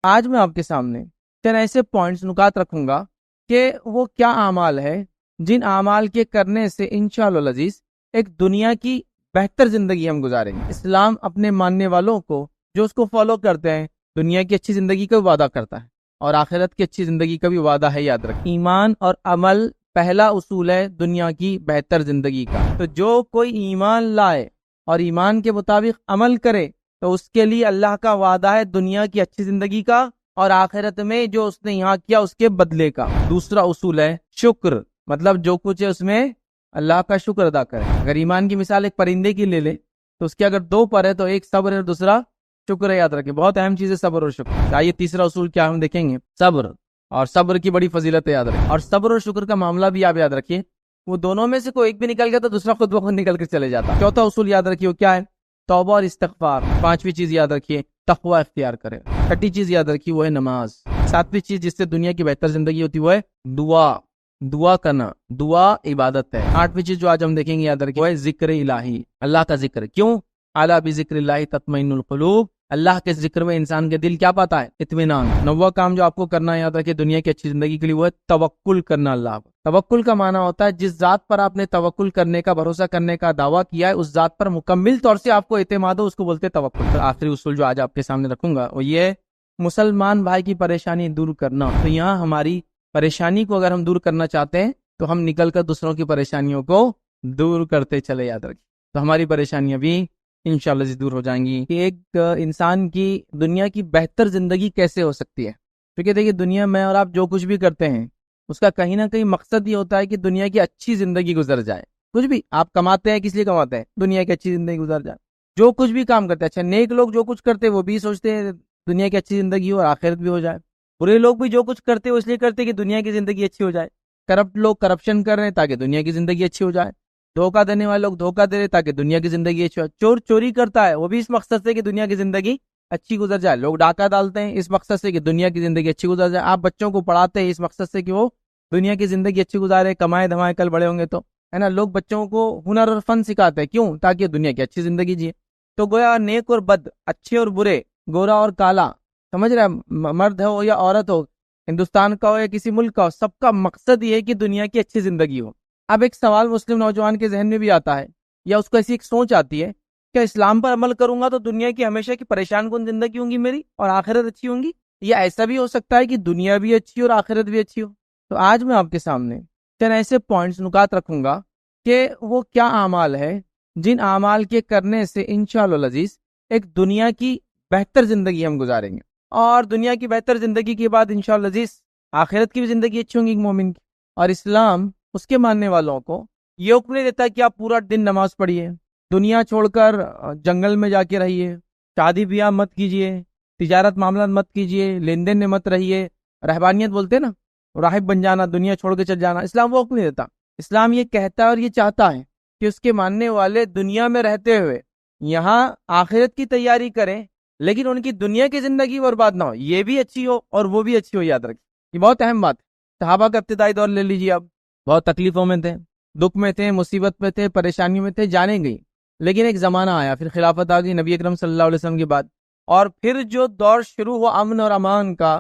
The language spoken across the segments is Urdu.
آج میں آپ کے سامنے چند ایسے پوائنٹس نکات رکھوں گا کہ وہ کیا اعمال ہے جن اعمال کے کرنے سے انشاءاللہ العزیز ایک دنیا کی بہتر زندگی ہم گزاریں گے۔ اسلام اپنے ماننے والوں کو جو اس کو فالو کرتے ہیں دنیا کی اچھی زندگی کا وعدہ کرتا ہے اور آخرت کی اچھی زندگی کا بھی وعدہ ہے۔ یاد رکھ، ایمان اور عمل پہلا اصول ہے دنیا کی بہتر زندگی کا۔ تو جو کوئی ایمان لائے اور ایمان کے مطابق عمل کرے تو اس کے لیے اللہ کا وعدہ ہے دنیا کی اچھی زندگی کا اور آخرت میں جو اس نے یہاں کیا اس کے بدلے کا۔ دوسرا اصول ہے شکر، مطلب جو کچھ ہے اس میں اللہ کا شکر ادا کرے۔ اگر ایمان کی مثال ایک پرندے کی لے لے تو اس کے اگر دو پر ہے تو ایک صبر ہے اور دوسرا شکر ہے۔ یاد رکھیں، بہت اہم چیز ہے صبر اور شکر۔ آئیے تیسرا اصول کیا ہم دیکھیں گے، صبر، اور صبر کی بڑی فضیلت ہے، یاد رکھیں۔ اور صبر اور شکر کا معاملہ بھی آپ یاد رکھیے، وہ دونوں میں سے کوئی ایک بھی نکل گیا تو دوسرا خود بخود نکل کے چلے جاتا۔ چوتھا اصول یاد رکھیے وہ کیا ہے، توبہ اور استغفار۔ پانچویں چیز یاد رکھیے تقوی اختیار کرے۔ چھٹی چیز یاد رکھیے وہ ہے نماز۔ ساتویں چیز جس سے دنیا کی بہتر زندگی ہوتی وہ ہے دعا کرنا، دعا عبادت ہے۔ آٹھویں چیز جو آج ہم دیکھیں گے یاد رکھیے وہ ہے ذکر الہی، اللہ کا ذکر۔ کیوں؟ الا بذکر اللہ تطمئن القلوب، اللہ کے ذکر میں انسان کے دل کیا پاتا ہے، اطمینان۔ نواں کام جو آپ کو کرنا ہے یاد رکھیے دنیا کی اچھی زندگی کے لیے وہ ہے توکل کرنا اللہ پر۔ توکل کا معنی ہوتا ہے جس ذات پر آپ نے توکل کرنے کا، بھروسہ کرنے کا دعویٰ کیا ہے اس ذات پر مکمل طور سے آپ کو اعتماد ہو، اس کو بولتے ہیں توکل۔ تو آخری اصول جو آج آپ کے سامنے رکھوں گا وہ یہ ہے مسلمان بھائی کی پریشانی دور کرنا۔ تو یہاں ہماری پریشانی کو اگر ہم دور کرنا چاہتے ہیں تو ہم نکل کر دوسروں کی پریشانیوں کو دور کرتے چلے، یاد رکھیں تو ہماری پریشانیاں بھی انشاءاللہ دور ہو جائیں گی۔ کہ ایک انسان کی دنیا کی بہتر زندگی کیسے ہو سکتی ہے، کیونکہ دیکھیے دنیا میں اور آپ جو کچھ بھی کرتے ہیں اس کا کہیں نہ کہیں مقصد یہ ہوتا ہے کہ دنیا کی اچھی زندگی گزر جائے۔ کچھ بھی آپ کماتے ہیں کس لیے کماتے ہیں، دنیا کی اچھی زندگی گزر جائے۔ جو کچھ بھی کام کرتے ہیں، اچھا نیک لوگ جو کچھ کرتے ہیں وہ بھی سوچتے ہیں دنیا کی اچھی زندگی ہو اور آخرت بھی ہو جائے۔ برے لوگ بھی جو کچھ کرتے ہیں وہ اس لیے کرتے ہیں کہ دنیا کی زندگی اچھی ہو جائے۔ کرپٹ لوگ کرپشن کر رہے ہیں تاکہ دنیا کی زندگی اچھی ہو جائے۔ دھوکہ دینے والے لوگ دھوکہ دے رہے تاکہ دنیا کی زندگی اچھی ہو جائے۔ چور چوری کرتا ہے وہ بھی اس مقصد سے کہ دنیا کی زندگی اچھی گزر جائے۔ لوگ ڈاکہ ڈالتے ہیں اس مقصد سے کہ دنیا کی زندگی اچھی گزر جائے۔ آپ بچوں کو پڑھاتے ہیں اس مقصد سے کہ وہ دنیا کی زندگی اچھی گزارے، کمائے دھمائے کل بڑے ہوں گے تو، ہے نا۔ لوگ بچوں کو ہنر اور فن سکھاتے ہیں، کیوں؟ تاکہ دنیا کی اچھی زندگی جیے۔ تو گویا نیک اور بد، اچھے اور برے، گورا اور کالا، سمجھ رہے ہیں، مرد ہو یا عورت ہو، ہندوستان کا ہو یا کسی ملک کا ہو، سب کا مقصد یہ ہے کہ دنیا کی اچھی زندگی ہو۔ اب ایک سوال مسلم نوجوان کے ذہن میں بھی آتا ہے یا اس کو ایسی ایک سوچ آتی ہے کہ اسلام پر عمل کروں گا تو دنیا کی ہمیشہ کی پریشان کن زندگی ہوں گی میری اور آخرت اچھی ہوں گی، یا ایسا بھی ہو سکتا ہے کہ دنیا بھی اچھی اور آخرت بھی اچھی ہو۔ تو آج میں آپ کے سامنے چند ایسے پوائنٹس نکات رکھوں گا کہ وہ کیا اعمال ہے جن اعمال کے کرنے سے انشاءاللہ العزیز ایک دنیا کی بہتر زندگی ہم گزاریں گے، اور دنیا کی بہتر زندگی کے بعد انشاءاللہ العزیز آخرت کی بھی زندگی اچھی ہوں گی ایک مومن کی۔ اور اسلام اس کے ماننے والوں کو یہ حکم نہیں دیتا کہ آپ پورا دن نماز پڑھیے، دنیا چھوڑ کر جنگل میں جا کے رہیے، شادی بیاہ مت کیجیے، تجارت معاملات مت کیجیے، لین دین میں مت رہیے، رہبانیت بولتے ہیں نا، راہب بن جانا، دنیا چھوڑ کے چل جانا۔ اسلام وہ حکم نہیں دیتا۔ اسلام یہ کہتا ہے اور یہ چاہتا ہے کہ اس کے ماننے والے دنیا میں رہتے ہوئے یہاں آخرت کی تیاری کریں، لیکن ان کی دنیا کی زندگی برباد نہ ہو، یہ بھی اچھی ہو اور وہ بھی اچھی ہو۔ یاد رکھیں یہ بہت اہم بات ہے۔ صحابہ کا ابتدائی دور لے لیجیے، اب بہت تکلیفوں میں تھے، دکھ میں تھے، مصیبت میں تھے، پریشانیوں میں تھے، جانیں گئی، لیکن ایک زمانہ آیا، پھر خلافت آ گئی نبی اکرم صلی اللہ علیہ وسلم کے بعد، اور پھر جو دور شروع ہوا امن اور امان کا،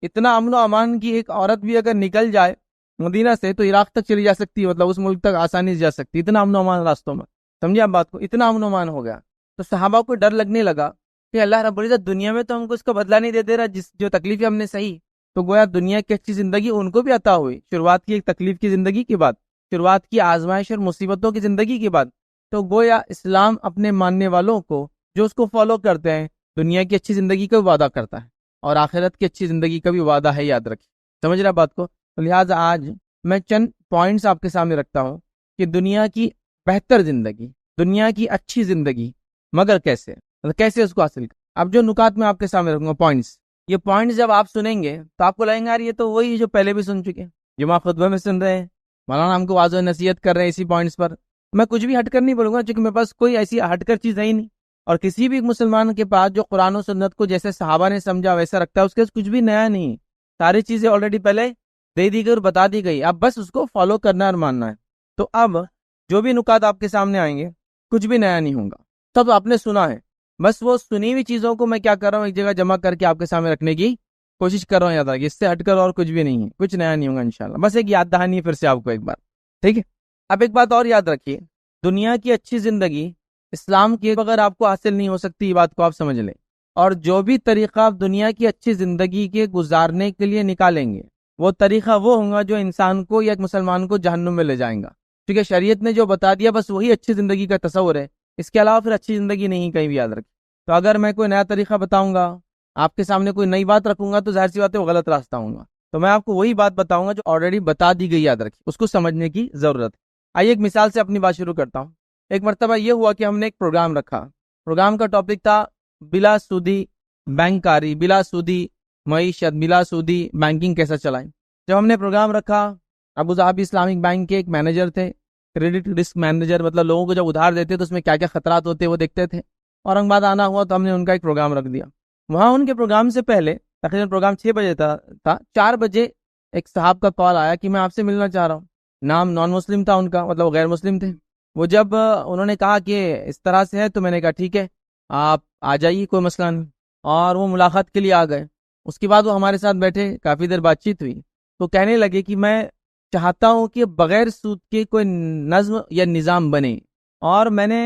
اتنا امن و امان کی ایک عورت بھی اگر نکل جائے مدینہ سے تو عراق تک چلی جا سکتی ہے، مطلب اس ملک تک آسانی سے جا سکتی، اتنا امن و امان راستوں میں، سمجھے آپ بات کو، اتنا امن و امان ہو گیا۔ تو صحابہ کو ڈر لگنے لگا کہ اللہ رب العزت دنیا میں تو ہم کو اس کا بدلہ نہیں دے رہا، جو تکلیفیں ہم نے سہی، تو گویا دنیا کی اچھی زندگی ان کو بھی عطا ہوئی، شروعات کی ایک تکلیف کی زندگی کے بعد، شروعات کی آزمائش اور مصیبتوں کی زندگی کے بعد۔ تو گویا اسلام اپنے ماننے والوں کو جو اس کو فالو کرتے ہیں دنیا کی اچھی زندگی کا بھی وعدہ کرتا ہے اور آخرت کی اچھی زندگی کا بھی وعدہ ہے، یاد رکھیں، سمجھ رہا بات کو۔ تو لہٰذا آج میں چند پوائنٹس آپ کے سامنے رکھتا ہوں کہ دنیا کی بہتر زندگی، دنیا کی اچھی زندگی، مگر کیسے اس کو حاصل کریں۔ اب جو نکات میں آپ کے سامنے رکھوں گا پوائنٹس، یہ پوائنٹس جب آپ سنیں گے تو آپ کو لگیں گے یار یہ تو وہی جو پہلے بھی سن چکے، جمعہ خطبہ میں سن رہے ہیں، مولانا ہم کو واضح نصیحت کر رہے ہیں اسی پوائنٹس پر۔ میں کچھ بھی ہٹ کر نہیں بولوں گا چونکہ میرے پاس کوئی ایسی ہٹ کر چیز ہے ہی نہیں، اور کسی بھی مسلمان کے پاس جو قرآن و سنت کو جیسے صحابہ نے سمجھا ویسا رکھتا ہے، اس کے پاس کچھ بھی نیا نہیں، ساری چیزیں آلریڈی پہلے دے دی گئی اور بتا دی گئی، اب بس اس کو فالو کرنا اور ماننا ہے۔ تو اب جو بھی نکات آپ کے سامنے آئیں گے کچھ بھی نیا نہیں ہوگا، سب آپ نے سنا ہے، بس وہ سنی ہوئی چیزوں کو میں کیا کر رہا ہوں ایک جگہ جمع کر کے آپ کے سامنے رکھنے کی کوشش کر رہا ہوں یاد رکھیے، اس سے ہٹ کر اور کچھ بھی نہیں ہے، کچھ نیا نہیں ہوگا انشاءاللہ، بس ایک یاد دہانی ہے پھر سے آپ کو ایک بار، ٹھیک ہے۔ اب ایک بات اور یاد رکھیے، دنیا کی اچھی زندگی اسلام کے بغیر آپ کو حاصل نہیں ہو سکتی، یہ بات کو آپ سمجھ لیں۔ اور جو بھی طریقہ آپ دنیا کی اچھی زندگی کے گزارنے کے لیے نکالیں گے، وہ طریقہ وہ ہوگا جو انسان کو یا ایک مسلمان کو جہنم میں لے جائیں گا، کیونکہ شریعت نے جو بتا دیا بس وہی اچھی زندگی کا تصور ہے، اس کے علاوہ پھر اچھی زندگی نہیں، کہیں بھی یاد رکھیں۔ تو اگر میں کوئی نیا طریقہ بتاؤں گا، آپ کے سامنے کوئی نئی بات رکھوں گا، تو ظاہر سی بات ہے وہ غلط راستہ ہوں گا، تو میں آپ کو وہی بات بتاؤں گا جو آلریڈی بتا دی گئی، یاد رکھیں، اس کو سمجھنے کی ضرورت ہے۔ آئیے ایک مثال سے اپنی بات شروع کرتا ہوں۔ ایک مرتبہ یہ ہوا کہ ہم نے ایک پروگرام رکھا، پروگرام کا ٹاپک تھا بلا سودی بینکاری، بلا سودی معیشت، بلا سودی بینکنگ کیسا چلائیں۔ جب ہم نے پروگرام رکھا، ابوظہبی اسلامک بینک کے ایک مینیجر تھے، کریڈٹ رسک مینیجر، مطلب لوگوں کو جب ادھار دیتے تو اس میں کیا کیا خطرات ہوتے وہ دیکھتے تھے۔ اورنگ آباد آنا ہوا تو ہم نے ان کا ایک پروگرام رکھ دیا۔ وہاں ان کے پروگرام سے پہلے تقریباً پروگرام 6 بجے تھا، 4 بجے ایک صاحب کا کال آیا کہ میں آپ سے ملنا چاہ رہا ہوں۔ نام نان مسلم تھا ان کا، مطلب غیر مسلم تھے وہ۔ جب انہوں نے کہا کہ اس طرح سے ہے تو میں نے کہا ٹھیک ہے آپ آ جائیے، کوئی مسئلہ نہیں، اور وہ ملاقات کے لیے آ گئے۔ اس کے بعد وہ ہمارے ساتھ بیٹھے، کافی دیر بات چیت ہوئی، تو کہنے لگے کہ میں چاہتا ہوں کہ بغیر سود کے کوئی نظم یا نظام بنے۔ اور میں نے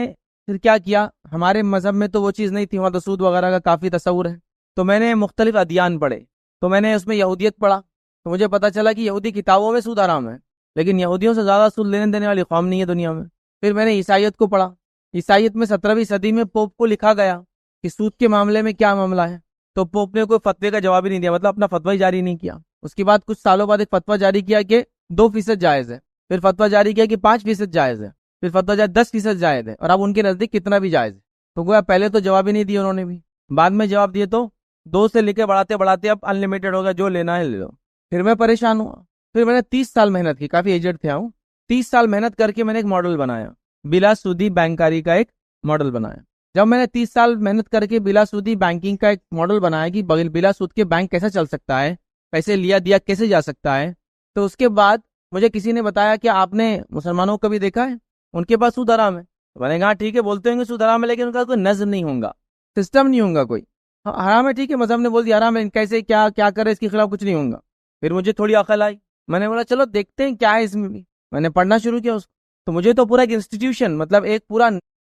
پھر کیا کیا، ہمارے مذہب میں تو وہ چیز نہیں تھی، وہاں تو سود وغیرہ کا کافی تصور ہے، تو میں نے مختلف ادیان پڑھے، تو میں نے اس میں یہودیت پڑھا، تو مجھے پتا چلا کہ یہودی کتابوں میں سود حرام ہے، لیکن یہودیوں سے زیادہ سود لینے دینے والی قوم نہیں ہے دنیا میں۔ پھر میں نے عیسائیت کو پڑھا، عیسائیت میں 17ویں صدی میں پوپ کو لکھا گیا کہ سود کے معاملے میں کیا معاملہ ہے، تو پوپ نے کوئی فتوے کا جواب ہی نہیں دیا، مطلب اپنا فتویٰ ہی جاری نہیں کیا۔ اس کے بعد کچھ سالوں بعد ایک فتویٰ جاری کیا کہ 2% جائز ہے، پھر فتویٰ جاری کیا کہ 5% جائز ہے، پھر فتویٰ جاری 10% جائز ہے، اور اب ان کے نزدیک کتنا بھی جائز ہے۔ تو گویا پہلے تو جواب ہی نہیں دیا انہوں نے بھی، بعد میں جواب دیے تو 2 سے لے کے بڑھاتے بڑھاتے اب انلمیٹڈ ہوگا، جو لینا ہے لے لو۔ پھر میں پریشان ہوا، پھر میں نے 30 سال محنت کی، کافی ایجڈ تھا ہوں، 30 سال محنت کر کے میں نے ایک ماڈل بنایا، بلا سودی بینکاری کا ایک ماڈل بنایا۔ جب میں نے 30 سال محنت کر کے بلا سودی بینکنگ کا ایک ماڈل بنایا کہ بلا سود کے بینک کیسا چل سکتا ہے، پیسے لیا دیا کیسے جا سکتا ہے، تو اس کے بعد مجھے کسی نے بتایا کہ آپ نے مسلمانوں کو بھی دیکھا ہے ان کے پاس سود حرام ہے، تو میں نے کہا ٹھیک ہے بولتے ہوں گے سود حرام ہے، لیکن ان کا کوئی نظم نہیں ہوگا، سسٹم نہیں ہوگا، کوئی حرام ہے ٹھیک ہے، مذہب نے بول دیا حرام ہے، کیسے کیا کرے، اس کے خلاف کچھ نہیں ہوگا۔ پھر مجھے تھوڑی عقل آئی، میں نے بولا چلو دیکھتے ہیں کیا ہے اس میں بھی، میں نے پڑھنا شروع کیا اس کو، تو مجھے تو پورا ایک انسٹیٹیوشن، مطلب ایک پورا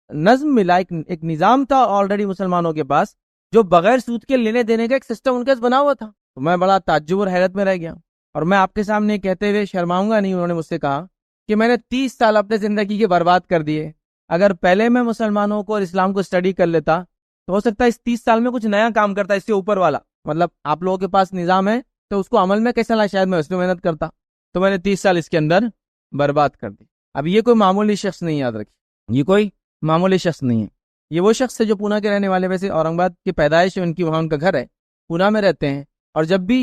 نظم ملا، ایک نظام تھا آلریڈی مسلمانوں کے پاس، جو بغیر سود کے لینے دینے کا ایک سسٹم ان کے پاس بنا ہوا تھا۔ تو میں بڑا تعجب اور حیرت میں رہ گیا، اور میں آپ کے سامنے کہتے ہوئے شرماؤں گا نہیں، انہوں نے مجھ سے کہا کہ میں نے 30 سال اپنے زندگی کے برباد کر دیے، اگر پہلے میں مسلمانوں کو اور اسلام کو اسٹڈی کر لیتا تو ہو سکتا ہے اس 30 سال میں کچھ نیا کام کرتا، اس سے اوپر والا، مطلب آپ لوگوں کے پاس نظام ہے تو اس کو عمل میں کیسا لا، شاید میں اس میں محنت کرتا، تو میں نے 30 سال اس کے اندر برباد کر دی۔ اب یہ کوئی معمولی شخص نہیں، یاد رکھیے، یہ کوئی معمولی شخص نہیں ہے، یہ وہ شخص ہے جو پونا کے رہنے والے، ویسے اورنگ آباد کی پیدائش ہے ان کی، وہاں ان کا گھر ہے، پونا میں رہتے ہیں، اور جب بھی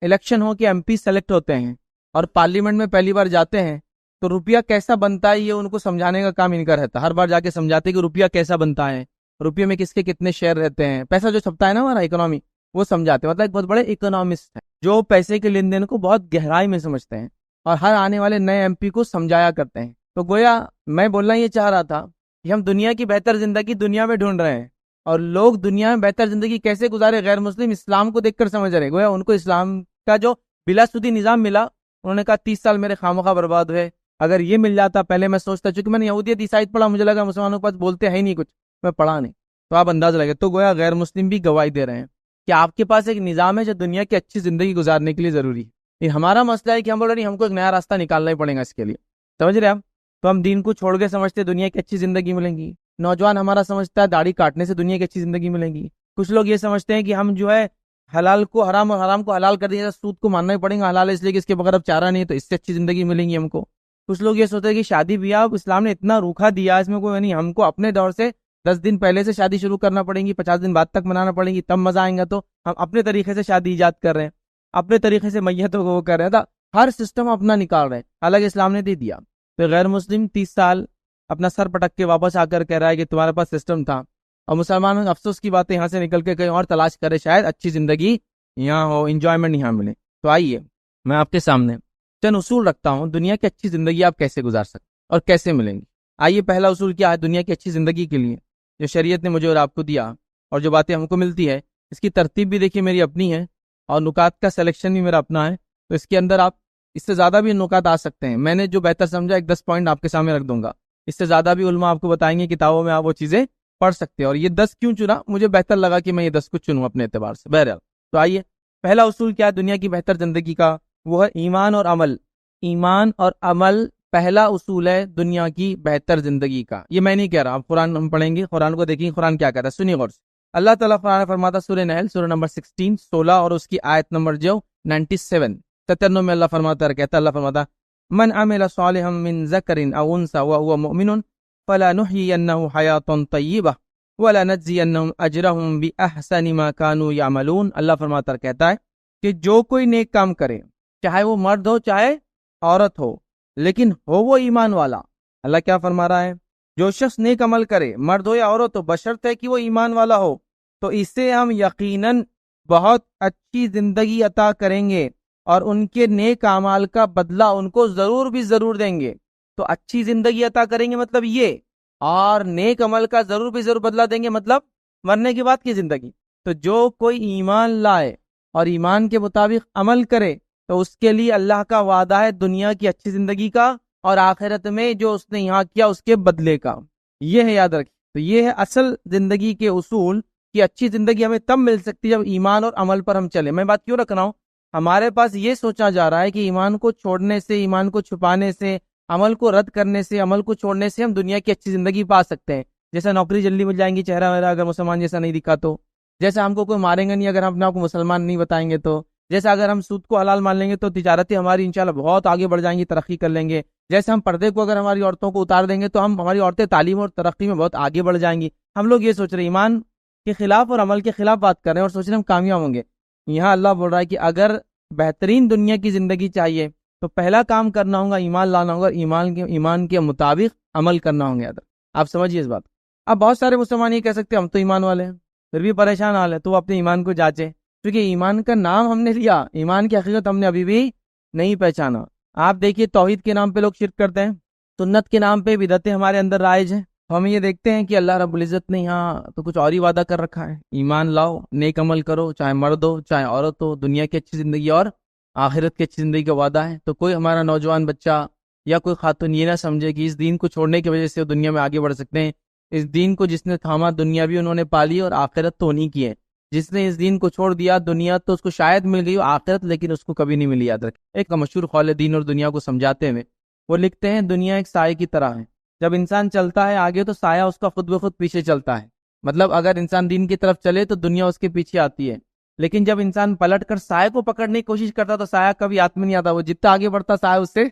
الیکشن ہو کے ایم پی سلیکٹ ہوتے ہیں اور پارلیمنٹ میں پہلی بار جاتے ہیں تو روپیہ کیسا بنتا ہے یہ ان کو سمجھانے کا کام ان کا رہتا ہے، ہر بار جا کے سمجھاتے کہ روپیہ کیسا بنتا ہے، روپیے میں کس کے کتنے شیئر رہتے ہیں، پیسہ جو چھپتا ہے نا ہمارا اکنامی، وہ سمجھاتے ہیں، مطلب ایک بہت بڑے اکنامسٹ ہیں جو پیسے کے لین دین کو بہت گہرائی میں سمجھتے ہیں، اور ہر آنے والے نئے ایم پی کو سمجھایا کرتے ہیں۔ تو گویا میں بولنا یہ چاہ رہا تھا کہ ہم دنیا کی بہتر زندگی دنیا میں ڈھونڈ رہے ہیں، اور لوگ دنیا میں بہتر زندگی کیسے گزارے، غیر مسلم اسلام کو دیکھ کر سمجھ رہے ہیں، گویا ان کو اسلام کا جو بلا سودی نظام ملا، انہوں نے کہا 30 سال میرے خواہ برباد ہوئے، اگر یہ مل جاتا، پہلے میں سوچتا، چونکہ میں نے یہودیت عیسائیت پڑھا، مجھے لگا مسلمانوں کے پاس بولتے ہیں نہیں کچھ، میں پڑھا نہیں، تو آپ انداز لگے، تو گویا غیر مسلم بھی گواہی دے رہے ہیں کہ آپ کے پاس ایک نظام ہے جو دنیا کی اچھی زندگی گزارنے کے لیے ضروری ہے۔ یہ ہمارا مسئلہ ہے کہ ہم بول رہے نہیں، ہم کو ایک نیا راستہ نکالنا ہی پڑے گا اس کے لیے، سمجھ رہے آپ؟ تو ہم دین کو چھوڑ کے سمجھتے دنیا کی اچھی زندگی ملیں گی، نوجوان ہمارا سمجھتا ہے داڑھی کاٹنے سے دنیا کی اچھی زندگی ملے گی، کچھ لوگ یہ سمجھتے ہیں کہ ہم جو ہے حلال کو حرام اور حرام کو حلال کر دیں، سود کو ماننا ہی پڑے گا، حلال ہے اس لیے کہ اس کے بغیر اب چارہ نہیں ہے، تو اس سے اچھی زندگی ملیں گی ہم کو۔ کچھ لوگ یہ سوچتے ہیں کہ شادی بیاہ اسلام نے اتنا روکھا دیا، اس میں کوئی نہیں، ہم کو اپنے دور سے 10 دن پہلے سے شادی شروع کرنا پڑیں گی، 50 دن بعد تک منانا پڑیں گی، تب مزہ آئیں گا، تو ہم اپنے طریقے سے شادی ایجاد کر رہے ہیں، اپنے طریقے سے میتوں کو وہ کر رہے ہیں، ہر سسٹم اپنا نکال رہے ہیں، حالانکہ اسلام نے دے دیا۔ تو غیر مسلم 30 سال اپنا سر پٹک کے واپس آ کر کہہ رہا ہے کہ تمہارے پاس سسٹم تھا، اور مسلمان افسوس کی باتیں یہاں سے نکل کے کہیں اور تلاش کرے، شاید اچھی زندگی یہاں ہو، انجوائمنٹ یہاں ملے۔ تو آئیے میں آپ کے سامنے چند اصول رکھتا ہوں، دنیا کی اچھی زندگی آپ کیسے گزار سکتے اور کیسے ملیں گی۔ آئیے پہلا اصول کیا ہے دنیا کی اچھی زندگی کے لیے جو شریعت نے مجھے اور آپ کو دیا، اور جو باتیں ہم کو ملتی ہے، اس کی ترتیب بھی دیکھیے میری اپنی ہے، اور نکات کا سلیکشن بھی میرا اپنا ہے، تو اس کے اندر آپ اس سے زیادہ بھی نکات آ سکتے ہیں. میں نے جو بہتر سمجھا ایک 10 پوائنٹ آپ کے سامنے رکھ دوں گا، اس سے زیادہ بھی علماء آپ کو بتائیں گے کتابوں میں، آپ وہ چیزیں پڑھ سکتے ہیں. اور یہ 10 کیوں چنا؟ مجھے بہتر لگا کہ میں یہ 10 کو چنوں اپنے اعتبار سے. بہرحال تو آئیے، پہلا اصول کیا ہے دنیا کی بہتر زندگی کا؟ وہ ہے ایمان اور عمل. ایمان اور عمل پہلا اصول ہے دنیا کی بہتر زندگی کا. یہ میں نہیں کہہ رہا، آپ قرآن ہم پڑھیں گے، قرآن کو دیکھیں قرآن کیا کہتا ہے، سنیے غور سے. اللہ تعالیٰ قرآن فرماتا سورہ نحل سورہ نمبر 16 اور اس کی آیت نمبر جو 97 میں اللہ فرماتا کہتا، اللہ فرماتا من عمل صالحا من ذکر او انثى وهو مؤمن فلنحيينه حیاة طیبہ ولنجزینهم اجرهم باحسن ما كانوا يعملون. اللہ فرماتا کہتا ہے کہ جو کوئی نیک کام کرے، چاہے وہ مرد ہو چاہے عورت ہو، لیکن ہو وہ ایمان والا. اللہ کیا فرما رہا ہے؟ جو شخص نیک عمل کرے، مرد ہو یا عورت ہو، بشرط ہے کہ وہ ایمان والا ہو، تو اسے ہم یقیناً بہت اچھی زندگی عطا کریں گے اور ان کے نیک اعمال کا بدلہ ان کو ضرور دیں گے. تو اچھی زندگی عطا کریں گے مطلب یہ، اور نیک عمل کا ضرور بدلہ دیں گے مطلب مرنے کے بعد کی زندگی. تو جو کوئی ایمان لائے اور ایمان کے مطابق عمل کرے تو اس کے لیے اللہ کا وعدہ ہے دنیا کی اچھی زندگی کا، اور آخرت میں جو اس نے یہاں کیا اس کے بدلے کا. یہ ہے، یاد رکھیں. تو یہ ہے اصل زندگی کے اصول کہ اچھی زندگی ہمیں تب مل سکتی ہے جب ایمان اور عمل پر ہم چلیں. میں بات کیوں رکھ رہا ہوں؟ ہمارے پاس یہ سوچا جا رہا ہے کہ ایمان کو چھوڑنے سے، ایمان کو چھپانے سے، عمل کو رد کرنے سے، عمل کو چھوڑنے سے ہم دنیا کی اچھی زندگی پا سکتے ہیں. جیسا نوکری جلدی مل جائیں گی، چہرہ میرا اگر مسلمان جیسا نہیں دکھا تو، جیسا ہم کو کوئی ماریں گا نہیں اگر ہم اپنے آپ کو مسلمان نہیں بتائیں گے تو، جیسا اگر ہم سود کو حلال مان لیں گے تو تجارتیں ہماری انشاءاللہ بہت آگے بڑھ جائیں گی، ترقی کر لیں گے. جیسے ہم پردے کو اگر ہماری عورتوں کو اتار دیں گے تو ہماری عورتیں تعلیم اور ترقی میں بہت آگے بڑھ جائیں گی. ہم لوگ یہ سوچ رہے ہیں ایمان کے خلاف اور عمل کے خلاف بات کر رہے ہیں اور سوچ رہے ہیں ہم کامیاب ہوں گے. یہاں اللہ بول رہا ہے کہ اگر بہترین دنیا کی زندگی چاہیے تو پہلا کام کرنا ہوگا ایمان لانا ہوگا، ایمان کے مطابق عمل کرنا ہوں گے. آپ سمجھیے اس بات. اب بہت سارے مسلمان یہ کہہ سکتے ہیں ہم تو ایمان والے ہیں، پھر بھی پریشان حال ہے. تو اپنے ایمان کو جانچے، کیونکہ ایمان کا نام ہم نے لیا، ایمان کی حقیقت ہم نے ابھی بھی نہیں پہچانا. آپ دیکھیے توحید کے نام پہ لوگ شرک کرتے ہیں، سنت کے نام پہ بدعتیں ہمارے اندر رائج ہیں. ہم یہ دیکھتے ہیں کہ اللہ رب العزت نے یہاں تو کچھ اور ہی وعدہ کر رکھا ہے، ایمان لاؤ، نیک عمل کرو، چاہے مرد ہو چاہے عورت ہو، دنیا کی اچھی زندگی اور آخرت کی اچھی زندگی کا وعدہ ہے. تو کوئی ہمارا نوجوان بچہ یا کوئی خاتون یہ نہ سمجھے کہ اس دین کو چھوڑنے کی وجہ سے وہ دنیا میں آگے بڑھ سکتے ہیں. اس دین کو جس نے تھاما دنیا بھی انہوں نے پالی اور آخرت تو نہیں کی ہے. جس نے اس دین کو چھوڑ دیا دنیا تو اس کو شاید مل گئی آخرت لیکن اس کو کبھی نہیں ملی. یاد رکھیں، ایک مشہور قول دین اور دنیا کو سمجھاتے ہوئے وہ لکھتے ہیں دنیا ایک سائے کی طرح ہے، جب انسان چلتا ہے آگے تو سایہ اس کا خود بخود پیچھے چلتا ہے. مطلب اگر انسان دین کی طرف چلے تو دنیا اس کے پیچھے آتی ہے، لیکن جب انسان پلٹ کر سائے کو پکڑنے کی کوشش کرتا تو سایہ کبھی ہاتھ میں نہیں آتا، وہ جتنا آگے بڑھتا سایہ اس سے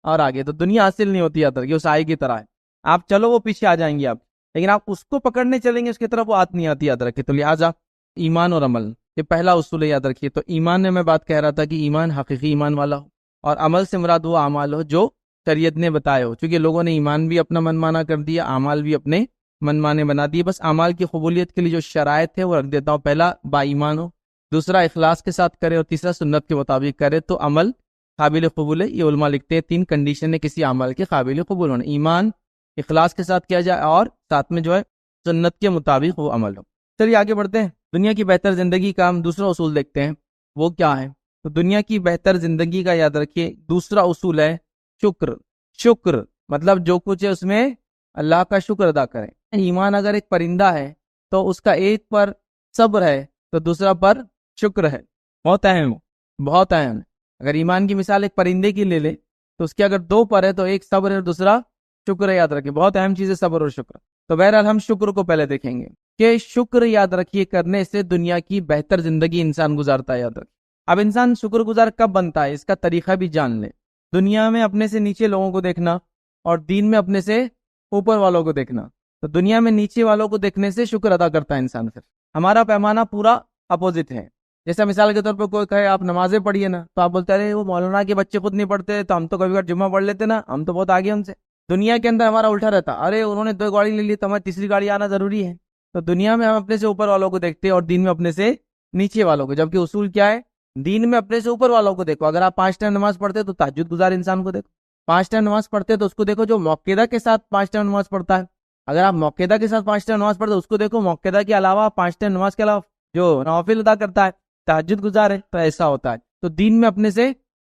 اور آگے. تو دنیا حاصل نہیں ہوتی. یاد رکھیے وہ سائے کی طرح ہے، آپ چلو وہ پیچھے آ جائیں گے آپ، لیکن آپ اس کو پکڑنے چلیں گے اس کی طرف وہ ہاتھ نہیں آتی. یاد رکھیے. تو لہٰذا ایمان اور عمل یہ پہلا اصول ہے، یاد رکھیے. تو ایمان میں بات کہہ رہا تھا کہ ایمان حقیقی ایمان والا ہو، اور عمل سے مراد وہ اعمال ہو جو شریعت نے بتائے ہو. چونکہ لوگوں نے ایمان بھی اپنا من مانا کر دیا، اعمال بھی اپنے من مانے بنا دیے. بس اعمال کی قبولیت کے لیے جو شرائط ہے وہ رکھ دیتا ہوں. پہلا با ایمان ہو، دوسرا اخلاص کے ساتھ کرے، اور تیسرا سنت کے مطابق کرے تو عمل قابل قبول ہے. یہ علماء لکھتے ہیں 3 کنڈیشن ہے کسی عمل کے قابل قبول ہونے: ایمان، اخلاص کے ساتھ کیا جائے، اور ساتھ میں جو ہے سنت کے مطابق وہ عمل ہو. چلیے آگے بڑھتے ہیں. دنیا کی بہتر زندگی کا ہم دوسرا اصول دیکھتے ہیں، وہ کیا ہے؟ تو دنیا کی بہتر زندگی کا یاد رکھیے دوسرا اصول ہے شکر. مطلب جو کچھ ہے اس میں اللہ کا شکر ادا کریں. ایمان اگر ایک پرندہ ہے تو اس کا ایک پر صبر ہے تو دوسرا پر شکر ہے. بہت اہم ہے. اگر ایمان کی مثال ایک پرندے کی لے لے تو اس کے اگر 2 پر ہے تو ایک صبر ہے اور دوسرا شکر ہے. یاد رکھیے بہت اہم چیز ہے صبر اور شکر. تو بہرحال ہم شکر کو پہلے دیکھیں گے کہ شکر یاد رکھیے کرنے سے دنیا کی بہتر زندگی انسان گزارتا ہے. یاد رکھیے. اب انسان شکر گزار کب بنتا ہے اس کا طریقہ بھی جان لے. دنیا میں اپنے سے نیچے لوگوں کو دیکھنا اور دین میں اپنے سے اوپر والوں کو دیکھنا. تو دنیا میں نیچے والوں کو دیکھنے سے شکر ادا کرتا ہے انسان. پھر ہمارا پیمانہ پورا اپوزٹ ہے. جیسا مثال کے طور پر کوئی کہے آپ نمازیں پڑھیے نا تو آپ بولتے ہیں وہ مولانا کے بچے خود نہیں پڑھتے تو ہم تو کبھی کبھی جمعہ پڑھ لیتے نا، ہم تو بہت آگے ان سے. دنیا کے اندر ہمارا الٹا رہتا، ارے انہوں نے 2 گاڑی لے لی تو ہمیں تیسری گاڑی آنا ضروری ہے. تو دنیا میں ہم اپنے سے اوپر والوں کو دیکھتے ہیں اور دین میں اپنے سے نیچے والوں کو. جبکہ اصول کیا ہے؟ دین میں اپنے سے اوپر والوں کو دیکھو. اگر آپ 5 ٹائم نماز پڑھتے تو تہجد گزار انسان کو دیکھو. 5 ٹائم نماز پڑھتے تو اس کو دیکھو جو موقعہ کے ساتھ 5 ٹائم نماز پڑھتا ہے. اگر آپ موقعہ کے ساتھ 5 ٹائم نماز پڑھتے تو اس کو دیکھو موقعہ کے علاوہ 5 ٹائم نماز کے علاوہ جو نوافل ادا کرتا ہے. تہجد گزار ہے، تو ایسا ہوتا ہے. تو دین میں اپنے سے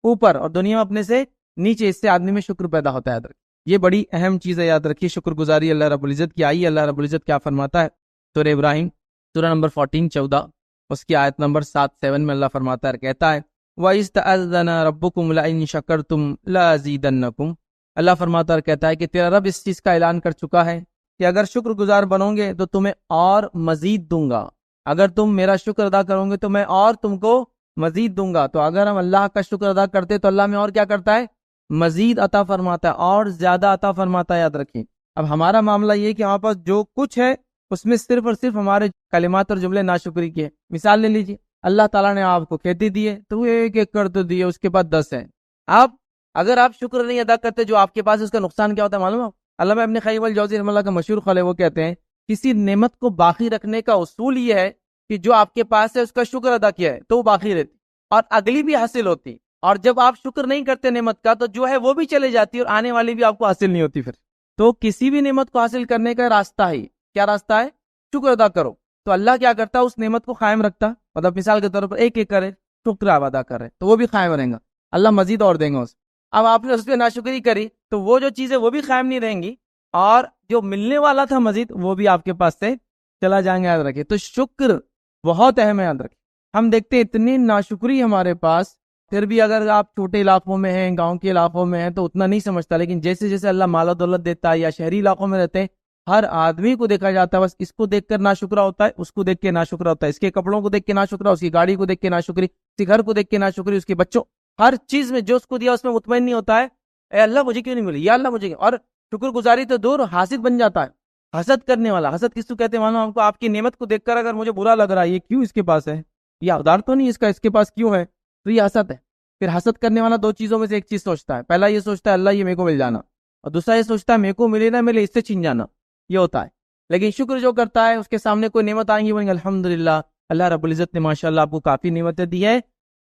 اوپر اور دنیا میں اپنے سے نیچے، اس سے آدمی میں شکر پیدا ہوتا ہے. یاد رکھیے یہ بڑی اہم چیز ہے، یاد رکھیے شکر گزاری اللہ رب العزت کی. آئیے اللہ رب العزت کیا فرماتا ہے سورہ ابراہیم سورہ نمبر 14 اس کی آیت نمبر 7 میں اللہ فرماتا ہے، کہتا ہے وَإِذْ تَأَذَّنَ رَبُّكُمْ لَئِن شَكَرْتُمْ لَأَزِيدَنَّكُمْ. اللہ فرماتا ہے، کہتا ہے کہ تیرا رب اس چیز کا اعلان کر چکا ہے کہ اگر شکر گزار بنو گے تو تمہیں اور مزید دوں گا. اگر تم میرا شکر ادا کرو گے تو میں اور تم کو مزید دوں گا. تو اگر ہم اللہ کا شکر ادا کرتے تو اللہ میں اور کیا کرتا ہے؟ مزید عطا فرماتا ہے، اور زیادہ عطا فرماتا ہے. یاد رکھیں اب ہمارا معاملہ یہ کہ ہمارے پاس جو کچھ ہے اس میں صرف اور صرف ہمارے کلمات اور جملے ناشکری کے. مثال لے لیجیے، اللہ تعالیٰ نے آپ کو کھیتی دی ہے تو وہ 1 ایکڑ تو دیے، اس کے بعد 10 ہے. اگر آپ شکر نہیں ادا کرتے جو آپ کے پاس، اس کا نقصان کیا ہوتا ہے معلوم ہے؟ علامہ ابن قیم الجوزی رحمہ اللہ کا مشہور قول ہے، وہ کہتے ہیں کسی نعمت کو باقی رکھنے کا اصول یہ ہے کہ جو آپ کے پاس ہے اس کا شکر ادا کیا ہے تو وہ باقی رہتی اور اگلی بھی حاصل ہوتی. اور جب آپ شکر نہیں کرتے نعمت کا تو جو ہے وہ بھی چلے جاتی اور آنے والی بھی آپ کو حاصل نہیں ہوتی. پھر تو کسی بھی نعمت کو حاصل کرنے کا راستہ ہے، کیا راستہ ہے؟ شکر ادا کرو. تو اللہ کیا کرتا ہے؟ اس نعمت کو قائم رکھتا. مطلب مثال کے طور پر 1 ایکڑ ہے، شکر ادا کر رہے تو وہ بھی قائم رہیں گا، اللہ مزید اور دیں گا اس. اب آپ نے اس پہ ناشکری کری تو وہ جو چیزیں وہ بھی قائم نہیں رہیں گی، اور جو ملنے والا تھا مزید وہ بھی آپ کے پاس سے چلا جائیں گے. یاد رکھیں تو شکر بہت اہم ہے. یاد رکھیں ہم دیکھتے ہیں اتنی ناشکری ہمارے پاس، پھر بھی اگر آپ چھوٹے علاقوں میں ہیں، گاؤں کے علاقوں میں ہیں تو اتنا نہیں سمجھتا، لیکن جیسے جیسے اللہ مال و دولت دیتا ہے یا شہری علاقوں میں رہتے ہیں، ہر آدمی کو دیکھا جاتا ہے بس اس کو دیکھ کر ناشکرا ہوتا ہے، اس کو دیکھ کے ناشکرا ہوتا ہے، اس کے کپڑوں کو دیکھ کے ناشکرا، اس کی گاڑی کو دیکھ کے ناشکری، اس کے گھر کو دیکھ کے ناشکری، اس کے بچوں، ہر چیز میں جو اس کو دیا اس میں مطمئن نہیں ہوتا ہے اے اللہ مجھے کیوں نہیں ملی، یا اللہ مجھے کیوں. اور شکر گزاری تو دور، حاسد بن جاتا ہے. حسد کرنے والا، حسد کس کو کہتے ہیں؟ مانو آپ کی نعمت کو دیکھ کر اگر مجھے برا لگ رہا ہے، یہ کیوں اس کے پاس ہے، یہ حقدار تو نہیں اس کے پاس کیوں ہے، تو یہ حسد ہے. پھر حسد کرنے والا 2 چیزوں میں سے ایک چیز سوچتا ہے، پہلا یہ سوچتا ہے اللہ یہ میرے کو مل جانا، اور دوسرا یہ سوچتا ہے میرے کو ملے نہ ملے اس سے چھین جانا. یہ ہوتا ہے. لیکن شکر جو کرتا ہے اس کے سامنے کوئی نعمت آئیں گی، وہ الحمدللہ اللہ رب العزت نے ماشاءاللہ آپ کو کافی نعمتیں دی ہے،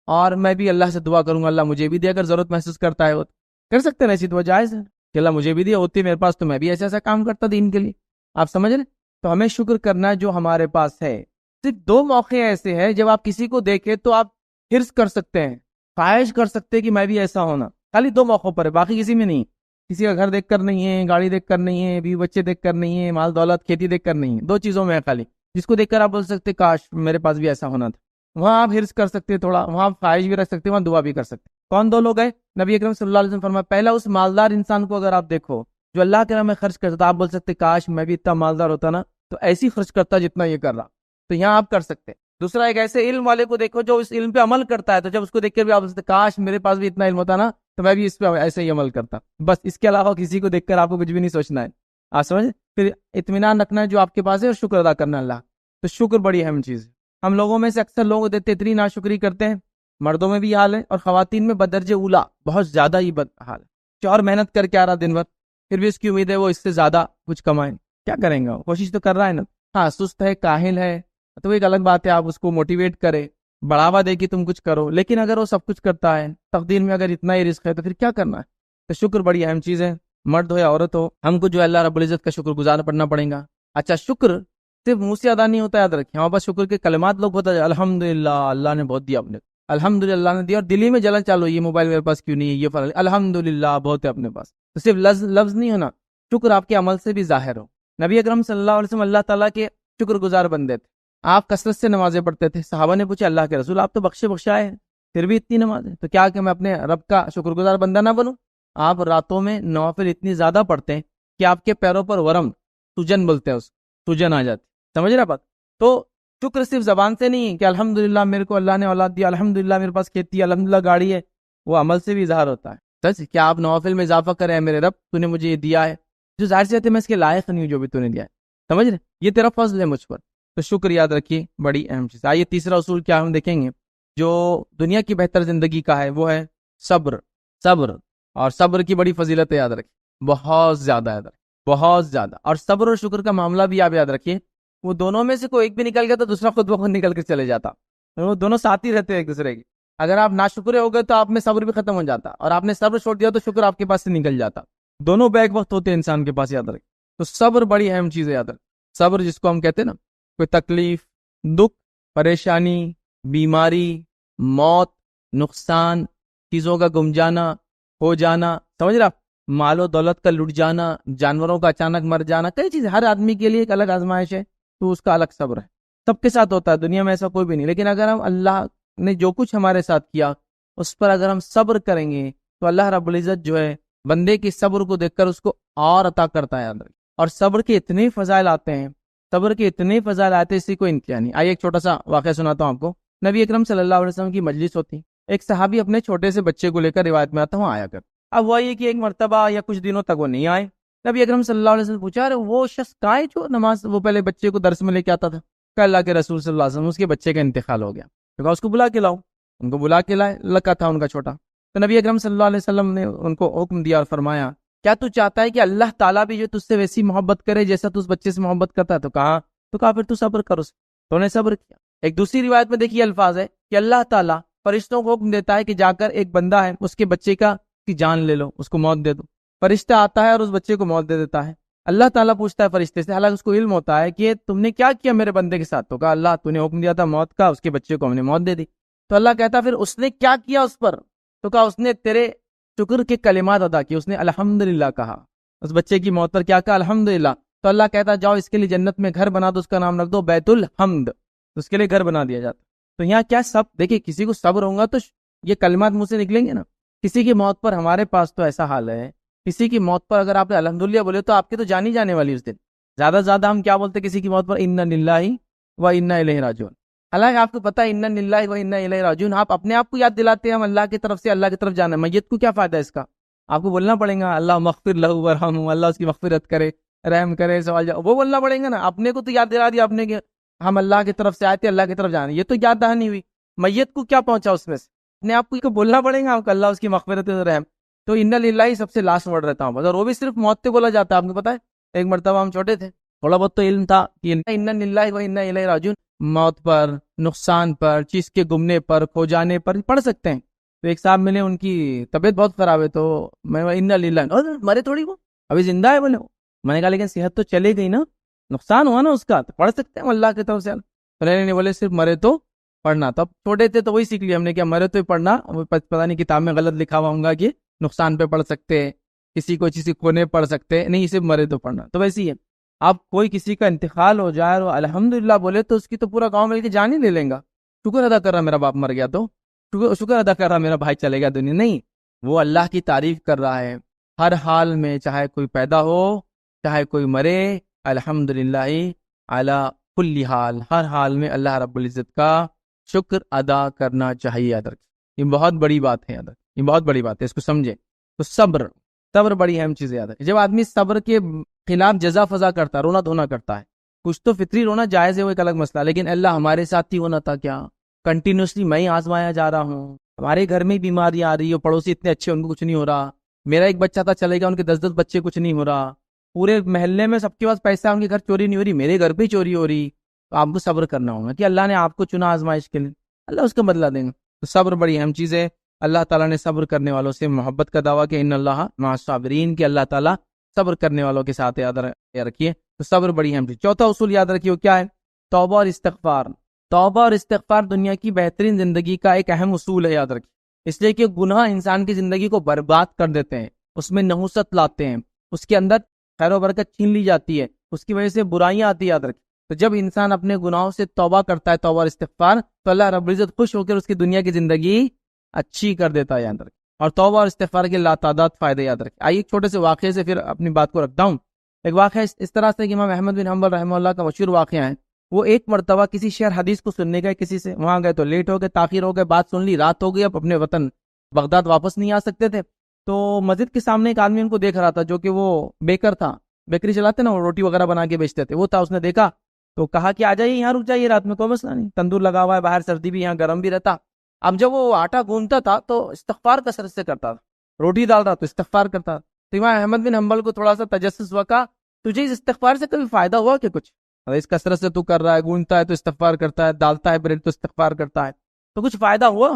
اور میں بھی اللہ سے دعا کروں گا اللہ مجھے بھی دے. اگر ضرورت محسوس کرتا ہے وہ کر سکتے ہیں، ایسی دعا جائز ہے کہ اللہ مجھے بھی دیا، ہوتی میرے پاس تو میں بھی ایسا کام کرتا دین کے لیے. آپ سمجھ رہے؟ تو ہمیں شکر کرنا ہے جو ہمارے پاس ہے. صرف 2 موقع ایسے ہیں جب آپ کسی کو دیکھیں تو آپ حرص کر سکتے ہیں، خواہش کر سکتے ہیں کہ میں بھی ایسا ہونا. خالی 2 موقعوں پر ہے، باقی کسی میں نہیں. کسی کا گھر دیکھ کر نہیں ہے، گاڑی دیکھ کر نہیں ہے، بیوی بچے دیکھ کر نہیں ہے، مال دولت کھیتی دیکھ کر نہیں ہے. 2 چیزوں میں ہے خالی، جس کو دیکھ کر آپ بول سکتے کاش میرے پاس بھی ایسا ہونا تھا. وہاں آپ حرص کر سکتے، تھوڑا وہاں آپ خواہش بھی رکھ سکتے، وہاں دعا بھی کر سکتے. کون 2 لوگ ہیں؟ نبی اکرم صلی اللہ علیہ وسلم فرمایا پہلا اس مالدار انسان کو اگر آپ دیکھو جو اللہ کے راہ میں خرچ کرتا، آپ بول سکتے کاش میں بھی اتنا مالدار ہوتا نا تو ایسی خرچ کرتا جتنا یہ کر رہا. تو یہاں آپ کر سکتے. دوسرا ایک ایسے علم والے کو دیکھو جو اس علم پہ عمل کرتا ہے، تو جب اس کو دیکھ کر بھی آپ بول سکتے کاش میرے پاس بھی اتنا علم ہوتا نا تو میں بھی اس پہ ایسے ہی عمل کرتا. بس اس کے علاوہ کسی کو دیکھ کر آپ کو کچھ بھی نہیں سوچنا ہے. آپ سمجھ؟ پھر اطمینان رکھنا ہے جو آپ کے پاس ہے اور شکر ادا کرنا اللہ. تو شکر بڑی اہم چیز ہے. ہم لوگوں میں سے اکثر لوگ دیتے اتنی ناشکری کرتے ہیں، مردوں میں بھی یہ حال ہے اور خواتین میں بدرجہ اولا بہت زیادہ ہی حال ہے. چور محنت کر کے آ رہا دن بھر، پھر بھی اس کی امید ہے وہ اس سے زیادہ کچھ کمائیں. کیا کریں گا؟ کوشش تو کر رہا ہے نا. ہاں سست ہے، کاہل ہے تو ایک الگ بات ہے، آپ اس کو موٹیویٹ کرے، بڑھاوا دے کہ تم کچھ کرو. لیکن اگر وہ سب کچھ کرتا ہے، تقدیر میں اگر اتنا ہی رزق ہے تو پھر کیا کرنا ہے؟ تو شکر بڑی اہم چیز ہے. مرد ہو یا عورت ہو، ہم کو جو اللہ رب العزت کا شکر گزار پڑنا پڑے گا. اچھا شکر صرف منہ سے ادا نہیں ہوتا، یاد رکھیں ہمارے پاس شکر کے کلمات لوگ ہوتا ہے الحمدللہ اللہ نے بہت دیا، اپنے الحمدللہ اللہ نے دیا، اور دلی میں جلن چالو یہ موبائل میرے پاس کیوں نہیں ہے، یہ فرق الحمدللہ بہت ہے اپنے پاس. تو صرف لفظ نہیں ہونا، شکر آپ کے عمل سے بھی ظاہر ہو. نبی اکرم صلی اللہ علیہ وسلم اللہ تعالیٰ کے شکر گزار بندے تھے. آپ کثرت سے نمازیں پڑھتے تھے. صحابہ نے پوچھا اللہ کے رسول آپ تو بخشائے ہیں پھر بھی اتنی نمازیں، تو کیا کہ میں اپنے رب کا شکر گزار بندہ نہ بنوں؟ آپ راتوں میں نوافل اتنی زیادہ پڑھتے ہیں کہ آپ کے پیروں پر ورم، سجن بولتے ہیں اس، سجن آ جاتی. سمجھ رہے بات؟ تو شکر صرف زبان سے نہیں کہ الحمدللہ میرے کو اللہ نے اولاد دیا، الحمدللہ میرے پاس کھیتی ہے، الحمدللہ گاڑی ہے، وہ عمل سے بھی اظہار ہوتا ہے. سچ کیا آپ نوافل میں اضافہ کریں میرے رب تو نے مجھے یہ دیا ہے جو ظاہر سے میں اس کے لائق نہیں ہوں جو بھی تو نے دیا ہے. سمجھ رہے؟ یہ تیرا فضل ہے مجھ پر. تو شکر یاد رکھیے بڑی اہم چیز. آئیے تیسرا اصول کیا ہم دیکھیں گے جو دنیا کی بہتر زندگی کا ہے، وہ ہے صبر. اور صبر کی بڑی فضیلت ہے، یاد رکھیے بہت زیادہ، یاد رکھیے بہت زیادہ. اور صبر اور شکر کا معاملہ بھی آپ یاد رکھیے، وہ دونوں میں سے کوئی ایک بھی نکل گیا تو دوسرا خود بخود نکل کے چلے جاتا. وہ دونوں ساتھ ہی رہتے ہیں ایک دوسرے کی. اگر آپ ناشکرے ہو گئے تو آپ میں صبر بھی ختم ہو جاتا، اور آپ نے صبر چھوڑ دیا تو شکر آپ کے پاس سے نکل جاتا. دونوں بیک وقت ہوتے ہیں انسان کے پاس، یاد رکھیں. تو صبر بڑی اہم چیز ہے، یاد رکھیں. صبر جس کو ہم کہتے ہیں نا، کوئی تکلیف، دکھ، پریشانی، بیماری، موت، نقصان، چیزوں کا گم جانا، ہو جانا، سمجھ رہا، مال و دولت کا لٹ جانا، جانوروں کا اچانک مر جانا، کئی چیزیں، ہر آدمی کے لیے ایک الگ آزمائش ہے، تو اس کا الگ صبر ہے، سب کے ساتھ ہوتا ہے، دنیا میں ایسا کوئی بھی نہیں، لیکن اگر ہم اللہ نے جو کچھ ہمارے ساتھ کیا اس پر اگر ہم صبر کریں گے تو اللہ رب العزت جو ہے بندے کے صبر کو دیکھ کر اس کو اور عطا کرتا ہے اندر، اور صبر کے اتنے فضائل آتے ہیں، صبر کے اتنے فضائل آتے ہیں، اسی کو انتہا نہیں۔ آئیے ایک چھوٹا سا واقعہ سناتا ہوں آپ کو۔ نبی اکرم صلی اللہ علیہ وسلم کی مجلس ہوتی، ایک صحابی اپنے چھوٹے سے بچے کو لے کر روایت میں آتا ہوں آیا کر، اب وہ یہ کہ ایک مرتبہ یا کچھ دنوں تک وہ نہیں آئے، نبی اکرم صلی اللہ علیہ وسلم پوچھا، ارے وہ شخص کہاں ہے جو نماز وہ پہلے بچے کو درس میں لے کے آتا تھا؟ کہ اللہ کے رسول صلی اللہ علیہ وسلم اس کے بچے کا انتقال ہو گیا، تو کہا اس کو بلا کے لاؤ، ان کو بلا کے لائے، لڑکا تھا ان کا چھوٹا، تو نبی اکرم صلی اللہ علیہ وسلم نے ان کو حکم دیا اور فرمایا، کیا تو چاہتا ہے کہ اللہ تعالیٰ بھی جو تجھ سے ویسی محبت کرے جیسا تو اس بچے سے محبت کرتا ہے؟ تو کہا پھر تو صبر کر، تو نے صبر کیا۔ ایک دوسری روایت میں دیکھیے الفاظ ہے کہ اللہ تعالیٰ فرشتوں کو حکم دیتا ہے کہ جا کر ایک بندہ ہے اس کے بچے کی جان لے لو، اس کو موت دے دو، فرشتہ آتا ہے اور اس بچے کو موت دے دیتا ہے، اللہ تعالیٰ پوچھتا ہے فرشتے سے، حالانکہ اس کو علم ہوتا ہے کہ تم نے کیا کیا میرے بندے کے ساتھ، تو کہا اللہ تو نے حکم دیا تھا موت کا، اس کے بچے کو ہم نے موت دے دی، تو اللہ کہتا پھر اس نے کیا کیا اس پر، تو کہا اس نے تیرے شکر کے کلمات ادا کیے، اس نے الحمدللہ کہا، اس بچے کی موت پر کیا کہا؟ الحمدللہ، تو اللہ کہتا جاؤ اس کے لیے جنت میں گھر بنا دو، اس کا نام رکھ دو بیت الحمد، اس کے لیے گھر بنا دیا جاتا۔ تو یہاں کیا سب دیکھیے، کسی کو صبر ہوگا تو یہ کلمات منہ سے نکلیں گے نا۔ کسی کی موت پر ہمارے پاس تو ایسا حال ہے، کسی کی موت پر اگر آپ نے الحمدللہ بولے تو آپ کی تو جانی جانے والی اس دن، زیادہ سے زیادہ ہم کیا بولتے کسی کی موت پر؟ انا للہ و انا الیہ راجعون، حالانکہ آپ کو پتا ہے انا للہ و انا الیہ راجعون، آپ اپنے آپ کو یاد دلاتے ہیں ہم اللہ کی طرف سے اللہ کی طرف جانا ہے، میت کو کیا فائدہ ہے اس کا؟ آپ کو بولنا پڑے گا اللہ مغفر لہ ورحمہ، اللہ اس کی مغفرت کرے، رحم کرے، سوال جواب وہ بولنا پڑے گا نا، اپنے کو تو یاد دلا دیا آپ نے کہ ہم اللہ کی طرف سے آئے تھے، اللہ کی طرف جانا، یہ تو یاد دہانی ہوئی، میت کو کیا پہنچا اس میں سے؟ اپنے آپ کو بولنا پڑے گا آپ کو اللہ اس کی مغفرت رحم، تو انا للہ ہی سب سے لاسٹ ورڈ رہتا ہوں، اور وہ بھی صرف موت پہ بولا جاتا ہے۔ آپ کو پتا ہے ایک مرتبہ ہم چھوٹے تھے، تھوڑا بہت تو علم تھا کہ انا للہ و انا الیہ راجعون موت پر، نقصان پر، چیز کے گمنے پر، کھو جانے پر پڑھ سکتے ہیں۔ تو ایک صاحب ملے، ان کی طبیعت بہت خراب ہے، تو میں انا للہ، اور مرے تھوڑی، وہ ابھی زندہ ہے بولے، میں نے کہا لیکن صحت تو چلے گئی نا، نقصان ہوا نا اس کا، تو پڑھ سکتے ہیں اللہ کی طرف سے۔ تو نہیں بولے صرف مرے تو پڑھنا، تب چھوٹے تھے تو وہی سیکھ لیا ہم نے، کیا مرے تو پڑھنا، پتہ نہیں کتاب میں غلط لکھا ہوا ہوں گا کہ نقصان پہ پڑھ سکتے، کسی کو چیز کونے پڑھ سکتے نہیں، صرف مرے تو پڑھنا۔ تو ویسے ہی ہے، آپ کوئی کسی کا انتقال ہو جائے اور الحمدللہ بولے تو اس کی تو پورا گاؤں مل کے جان ہی لے لیں گا، شکر ادا کر رہا میرا باپ مر گیا، تو شکر ادا کر رہا میرا بھائی چلے گا دنیا، نہیں، وہ اللہ کی تعریف کر رہا ہے ہر حال میں، چاہے کوئی پیدا ہو چاہے کوئی مرے، الحمدللہ علی کل حال، ہر حال میں اللہ رب العزت کا شکر ادا کرنا چاہیے۔ یاد رکھیں یہ بہت بڑی بات ہے، یہ بہت بڑی بات ہے، اس کو سمجھے۔ تو صبر بڑی اہم چیز ہے، یاد رکھیں۔ جب آدمی صبر کے خلاف جزا فضا کرتا ہے، رونا دھونا کرتا ہے، کچھ تو فطری رونا جائز ہے، وہ ایک الگ مسئلہ، لیکن اللہ ہمارے ساتھ ہی ہونا تھا کیا، کنٹینیوسلی میں ہی آزمایا جا رہا ہوں، ہمارے گھر میں بیماری آ رہی ہے، پڑوسی اتنے اچھے ان کو کچھ نہیں ہو رہا، میرا ایک بچہ تھا چلے گا، ان کے 10 بچے کچھ نہیں ہو رہا، پورے محلے میں سب کے پاس پیسہ، ان کے گھر چوری نہیں ہو رہی، میرے گھر پہ چوری ہو رہی، تو آپ کو صبر کرنا ہوگا کہ اللہ نے آپ کو چنا آزمائش کے لیے، اللہ اس کا بدلہ دیں گا۔ تو صبر بڑی اہم چیز ہے، اللہ تعالیٰ نے صبر کرنے والوں سے محبت کا دعویٰ کہ ان اللہ مع الصابرین، کہ اللہ تعالیٰ صبر کرنے والوں کے ساتھ، یاد رکھیے۔ تو صبر بڑی اہم چیز۔ چوتھا اصول یاد رکھیے وہ کیا ہے؟ توبہ اور استغفار۔ توبہ اور استغفار دنیا کی بہترین زندگی کا ایک اہم اصول ہے، یاد رکھیے، اس لیے کہ گناہ انسان کی زندگی کو برباد کر دیتے ہیں، اس میں نحوست لاتے ہیں، اس کے اندر خیر و برکت چھین لی جاتی ہے، اس کی وجہ سے برائیاں آتی ہیں، یاد رکھیں۔ تو جب انسان اپنے گناہوں سے توبہ کرتا ہے، توبہ اور استغفار، تو اللہ رب العزت خوش ہو کر اس کی دنیا کی زندگی اچھی کر دیتا ہے، یاد رکھیں۔ اور توبہ اور استغفار کے لاتعداد فائدے، یاد رکھیں۔ آئیے ایک چھوٹے سے واقعے سے پھر اپنی بات کو رکھتا ہوں۔ ایک واقعہ اس طرح سے کہ امام احمد بن حنبل رحمہ اللہ کا مشہور واقعہ ہے، وہ ایک مرتبہ کسی شہر حدیث کو سننے گئے کسی سے، وہاں گئے تو لیٹ ہو گئے، تاخیر ہو گئے، بات سن لی، رات ہو گئی، اب اپنے وطن بغداد واپس نہیں آ سکتے تھے، تو مسجد کے سامنے ایک آدمی ان کو دیکھ رہا تھا، جو کہ وہ بیکر تھا، بیکری چلاتے نا، وہ روٹی وغیرہ بنا کے بیچتے تھے، وہ تھا، اس نے دیکھا تو کہا کہ آ جائیے یہاں رک جائیے، رات میں کوئی مسئلہ نہیں، تندور لگا ہوا ہے باہر، سردی بھی یہاں گرم بھی رہتا۔ اب جب وہ آٹا گوندتا تھا تو استغفار کثرت سے کرتا تھا، روٹی ڈال رہا تو استغفار کرتا، تو امام احمد بن حنبل کو تھوڑا سا تجسس ہوا، کہا تجھے اس استغفار سے کبھی فائدہ ہوا کہ کچھ؟ اس کثرت سے تو کر رہا ہے، گونتا ہے تو استغفار کرتا ہے، ڈالتا ہے بریڈ تو استغفار کرتا ہے، تو کچھ فائدہ ہوا؟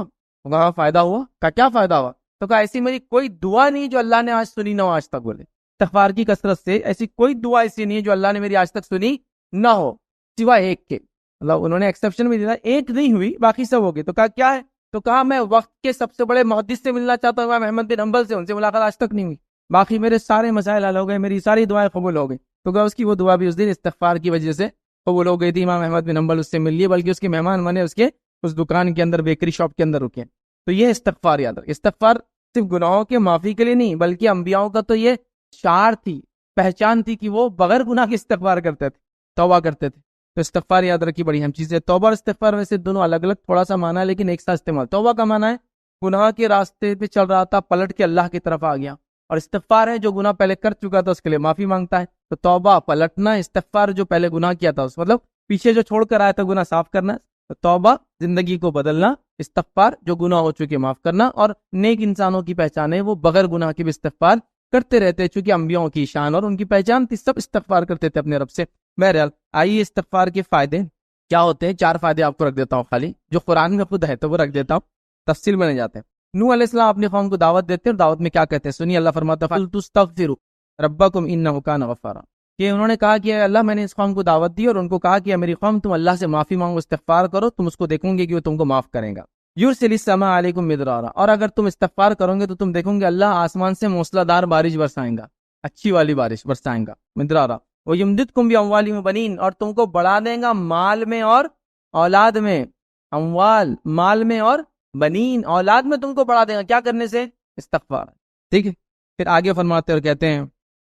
کہا فائدہ ہوا۔ کہا کیا فائدہ ہوا؟ تو کہا ایسی میری کوئی دعا نہیں جو اللہ نے آج سنی نہ ہو آج تک، بولے استغفار کی کثرت سے ایسی کوئی دعا ایسی نہیں ہے جو اللہ نے میری آج تک سنی نہ ہو، سوائے ایک کے، مطلب انہوں نے ایکسیپشن بھی دیا، ایک نہیں ہوئی باقی سب ہو گئی. تو کہا کیا ہے؟ تو کہا میں وقت کے سب سے بڑے محدث سے ملنا چاہتا ہوں، امام احمد بن حنبل سے. ان سے ملاقات آج تک نہیں ہوئی، باقی میرے سارے مسائل حل ہو گئے، میری ساری دعائیں قبول ہو گئی. تو کہا اس کی وہ دعا بھی اس دن استغفار کی وجہ سے قبول ہو گئی تھی. امام احمد بن حنبل اس سے مل لیے، بلکہ اس کے مہمان بنے، اس کے اس دکان کے اندر، بیکری شاپ کے اندر رکے. تو یہ استغفار یاد رکھ. استغفار صرف گناہوں کے معافی کے لیے نہیں، بلکہ انبیاؤں کا تو یہ شعار تھی، پہچان تھی کہ وہ بغیر گناہ کے استغفار کرتے تھے، توبہ کرتے تھے. تو استغفار یاد رکھی، بڑی اہم چیز ہے. توبہ اور استغفار ویسے دونوں الگ الگ تھوڑا سا معنی ہے، لیکن ایک ساتھ استعمال. توبہ کا معنی ہے گناہ کے راستے پہ چل رہا تھا، پلٹ کے اللہ کی طرف آ گیا. اور استغفار ہے جو گناہ پہلے کر چکا تھا اس کے لیے معافی مانگتا ہے. تو توبہ پلٹنا، استغفار جو پہلے گناہ کیا تھا اس مطلب پیچھے جو چھوڑ کر آیا تھا گناہ صاف کرنا. تو توبہ زندگی کو بدلنا، استغفار جو گناہ ہو چکے معاف کرنا. اور نیک انسانوں کی پہچان ہے وہ بغیر گناہ کے بھی استغفار کرتے رہتے، چونکہ انبیاؤں کی شان اور ان کی پہچان تھی، سب استغفار کرتے تھے اپنے رب سے. بہرحال آئیے استغفار کے فائدے کیا ہوتے ہیں. 4 فائدے آپ کو رکھ دیتا ہوں، خالی جو قرآن میں خود ہے تو وہ رکھ دیتا ہوں، تفصیل میں نہیں جاتے. نوح علیہ السلام اپنی قوم کو دعوت دیتے ہیں، اور دعوت میں کیا کہتے ہیں سنیے. اللہ فرماتا ہے فَلْتُسْتَغْفِرُوا رَبَّكُمْ إِنَّهُ كَانَ غَفَّارًا، کہ انہوں نے کہا کہ اے اللہ میں نے اس قوم کو دعوت دی اور ان کو کہا کہ میری قوم تم اللہ سے معافی مانگو، استغفار کرو، تم اس کو دیکھو گے کہ وہ تم کو معاف کرے گا. یرسل السماء علیکم مدرارا، اور اگر تم استغفار کرو گے تو تم دیکھو گے اللہ آسمان سے موسلا دار بارش برسائیں گا، اچھی والی بارش برسائیں گا. مدرارا وَيُمْدِدْكُمْ بِأَمْوَالٍ وَبَنِينَ، اور تم کو بڑھا دے گا مال میں اور اولاد میں. اموال مال میں اور بنین اولاد میں تم کو بڑھا دے گا. کیا کرنے سے؟ استغفار. ٹھیک ہے. پھر آگے فرماتے اور کہتے ہیں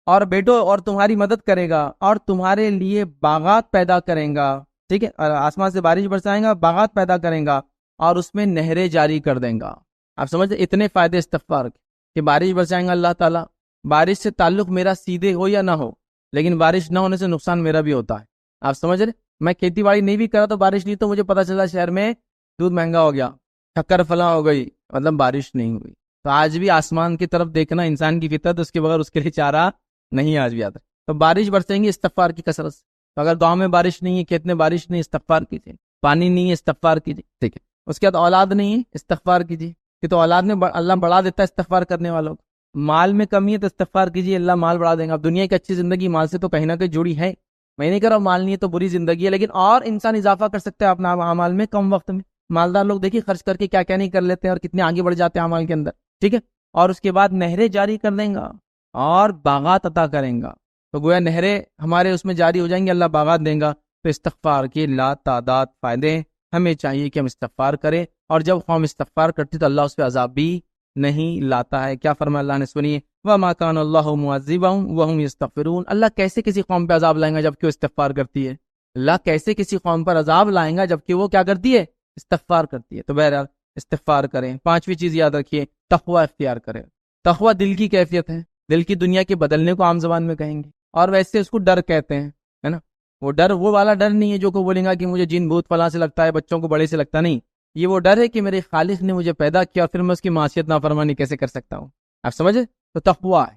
اور بیٹو اور تمہاری مدد کرے گا اور تمہارے لیے باغات پیدا کریں گا. ٹھیک ہے. اور آسمان سے بارش برسائیں گا، باغات پیدا کریں گا اور اس میں نہریں جاری کر دیں گا. آپ سمجھتے اتنے فائدے استغفار کے کہ بارش برسائیں گا اللہ تعالیٰ. بارش سے تعلق میرا سیدھے ہو یا نہ ہو، لیکن بارش نہ ہونے سے نقصان میرا بھی ہوتا ہے. آپ سمجھ رہے؟ میں کھیتی باڑی نہیں بھی کرا تو بارش نہیں تو مجھے پتا چلا شہر میں دودھ مہنگا ہو گیا، شکر فلاں ہو گئی، مطلب بارش نہیں ہوئی. تو آج بھی آسمان کی طرف دیکھنا انسان کی فطرت، اس کے بغیر اس کے لیے چارہ نہیں آج بھی آتا. تو بارش برسیں گی استغفار کی کثرت سے. تو اگر گاؤں میں بارش نہیں ہے، کھیت میں بارش نہیں، استغفار کیجیے. پانی نہیں ہے، استغفار کیجیے. ٹھیک ہے. اس کے بعد اولاد نہیں ہے، استغفار کیجیے، کہ تو اولاد میں اللہ بڑھا دیتا ہے استغفار کرنے والوں کو. مال میں کمی ہے تو استغفار کیجیے، اللہ مال بڑھا دیں گا. اب دنیا کی اچھی زندگی مال سے تو کہیں نہ کہیں جڑی ہے. میں نہیں کہہ رہا مال نہیں ہے تو بری زندگی ہے، لیکن اور انسان اضافہ کر سکتا ہے اپنا اعمال میں کم وقت میں. مالدار لوگ دیکھیے خرچ کر کے کیا کیا نہیں کر لیتے ہیں اور کتنے آگے بڑھ جاتے ہیں اعمال کے اندر. ٹھیک ہے. اور اس کے بعد نہریں جاری کر دیں گا اور باغات عطا کریں گا. تو گویا نہریں ہمارے اس میں جاری ہو جائیں گے، اللہ باغات دیں گا. تو استغفار کے لا تعداد فائدے. ہمیں چاہیے کہ ہم استغفار کریں، اور جب قوم استغفار کرتی تو اللہ اس پہ عذاب بھی نہیں لاتا ہے. کیا فرمایا اللہ نے سنیے. وَمَا كَانَ اللَّهُ مُعَذِّبَهُمْ وَهُمْ يَسْتَغْفِرُونَ. اللہ کیسے کسی قوم پہ عذاب لائیں گا جبکہ وہ استغفار کرتی ہے؟ اللہ کیسے کسی قوم پر عذاب لائیں گا جبکہ وہ کیا کرتی ہے؟ استغفار کرتی ہے. تو بہرحال استغفار کریں. 5ویں چیز یاد رکھیے، تقوی اختیار کریں. تقوی دل کی کیفیت ہے، دل کی دنیا کے بدلنے کو عام زبان میں کہیں گے، اور ویسے اس کو ڈر کہتے ہیں، ہے نا. وہ ڈر وہ والا ڈر نہیں ہے جو کو بولیں گا کہ مجھے جن بھوت فلاں سے لگتا ہے، بچوں کو بڑے سے لگتا نہیں. یہ وہ ڈر ہے کہ میرے خالق نے مجھے پیدا کیا اور پھر میں اس کی معصیت نافرمانی کیسے کر سکتا ہوں. آپ سمجھے؟ تو تقوی ہے.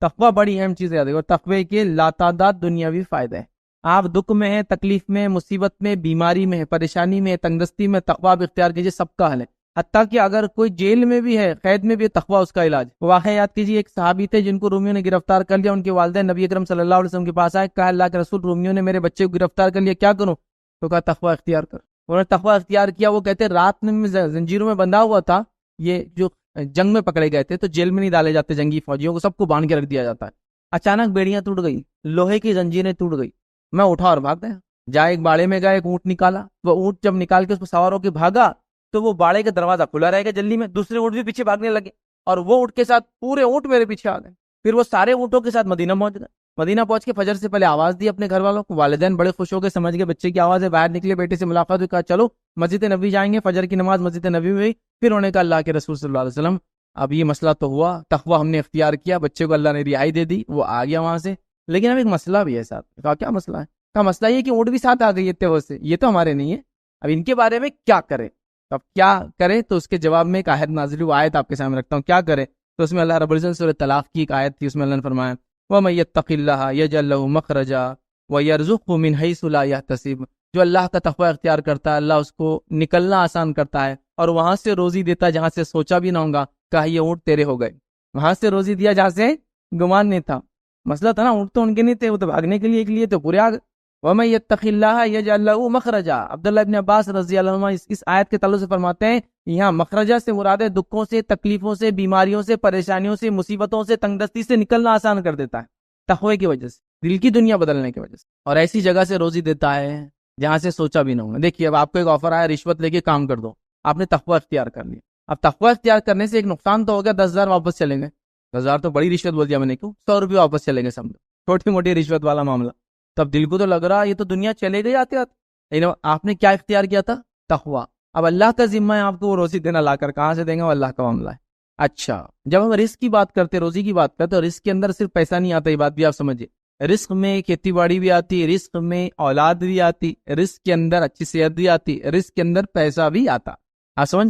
تقوی بڑی اہم چیز ہے. اور تقوی کے لاتعداد دنیاوی فائدے ہیں. آپ دکھ میں ہیں، تکلیف میں، مصیبت میں، بیماری میں، پریشانی میں، تنگدستی میں، تقوی بھی اختیار کیجیے، سب کا حل ہے. حتیٰ کہ اگر کوئی جیل میں بھی ہے، قید میں بھی ہے، تقوی اس کا علاج. واقعہ یاد کیجیے، ایک صحابی تھے جن کو رومیوں نے گرفتار کر لیا. ان کے والدین نبی اکرم صلی اللہ علیہ وسلم کے پاس آئے، کہا اللہ کے رسول رومیوں نے میرے بچے کو گرفتار کر لیا، کیا کروں؟ تو کہا تقوی اختیار کر. انہوں نے تقوی اختیار کیا. وہ کہتے رات میں زنجیروں میں بندھا ہوا تھا. یہ جو جنگ میں پکڑے گئے تھے تو جیل میں نہیں ڈالے جاتے جنگی فوجیوں کو، سب کو باندھ کے رکھ دیا جاتا ہے. اچانک بیڑیاں ٹوٹ گئی، لوہے کی زنجیریں ٹوٹ گئی. میں اٹھا اور بھاگ گیا. جائے ایک باڑے میں گیا، ایک اونٹ نکالا. وہ اونٹ جب نکال کے اس کو سوار ہو کے بھاگا تو وہ باڑے کا دروازہ کھلا رہے گا جلدی میں. دوسرے اونٹ بھی پیچھے بھاگنے لگے اور وہ اونٹ کے ساتھ پورے اونٹ میرے پیچھے آ گئے. پھر وہ سارے اونٹوں کے ساتھ مدینہ پہنچ گئے. مدینہ پہنچ کے فجر سے پہلے آواز دی اپنے گھر والوں کو. والدین بڑے خوش ہو گئے، سمجھ گئے بچے کی آواز ہے، باہر نکلے، بیٹے سے ملاقات ہوئی، کہا چلو مسجد نبی جائیں گے. فجر کی نماز مسجد نبی میں ہوئی. پھر انہوں نے کہا اللہ کے رسول صلی اللہ علیہ وسلم اب یہ مسئلہ تو ہوا، تقوی ہم نے اختیار کیا، بچے کو اللہ نے رہائی دے دی، وہ آ گیا وہاں سے، لیکن اب ایک مسئلہ بھی ہے ساتھ. کہا کیا مسئلہ ہے؟ کہا مسئلہ یہ کہ اونٹ بھی ساتھ آ گئی اتنے سے، یہ تو ہمارے نہیں ہے، اب ان کے بارے میں کیا کرے؟ اب کیا کرے؟ تو اس کے جواب میں ایک آیت نازل ہوئی، آیت آپ کے سامنے رکھتا ہوں، کیا کرے؟ تو اس میں اللہ رب العزت سورۃ طلاق کی ایک آیت تھی، اس میں اللہ نے فرمایا وَمَن يَتَّقِ اللَّهَ يَجْعَل لَّهُ مَخْرَجًا وَيَرْزُقْهُ مِنْ حَيْثُ لَا يَحْتَسِبُ. جو اللہ کا تقوی اختیار کرتا ہے اللہ اس کو نکلنا آسان کرتا ہے اور وہاں سے روزی دیتا ہے جہاں سے سوچا بھی نہ ہوگا. کہا یہ اونٹ تیرے ہو گئے، وہاں سے روزی دیا جہاں سے گمان نہیں تھا. مسئلہ تھا نا، اونٹ تو ان کے نہیں تھے، وہ تو بھاگنے کے لیے تو پورے آ گئے. وَمَن يَتَّقِ اللَّهَ يَجْعَل لَّهُ مَخْرَجًا۔ عبداللہ ابن عباس رضی اللہ عنہ اس آیت کے تعلق سے فرماتے ہیں یہاں مخرجہ سے مراد ہے دکھوں سے، تکلیفوں سے، بیماریوں سے، پریشانیوں سے، مصیبتوں سے، تنگ دستی سے نکلنا آسان کر دیتا ہے تقوی کی وجہ سے، دل کی دنیا بدلنے کی وجہ سے، اور ایسی جگہ سے روزی دیتا ہے جہاں سے سوچا بھی نہ ہوگا۔ دیکھیے اب آپ کو ایک آفر آیا رشوت لے کے کام کر دو، آپ نے تقوی اختیار کر لیا۔ اب تقوی اختیار کرنے سے ایک نقصان تو ہو گیا، 10,000 واپس چلیں گے، 10,000 تو بڑی رشوت بول دیا میں نے، کیوں 100 روپئے واپس چلیں گے، سمجھو چھوٹی موٹی رشوت والا معاملہ۔ تب دل کو تو لگ رہا یہ تو دنیا چلے گئی آتے آتے، لیکن آپ نے کیا اختیار کیا تھا؟ تقوی۔ اب اللہ کا ذمہ ہے آپ کو وہ روزی دینا، لا کر کہاں سے دیں گے وہ اللہ کا معاملہ ہے۔ اچھا جب ہم رزق کی بات کرتے، روزی کی بات کرتے، تو رزق کے اندر صرف پیسہ نہیں آتا، یہ بات بھی آپ سمجھیے، رزق میں کھیتی باڑی بھی آتی، رزق میں اولاد بھی آتی، رزق کے اندر اچھی صحت بھی آتی، رزق کے اندر پیسہ بھی آتا، آپ سمجھ؟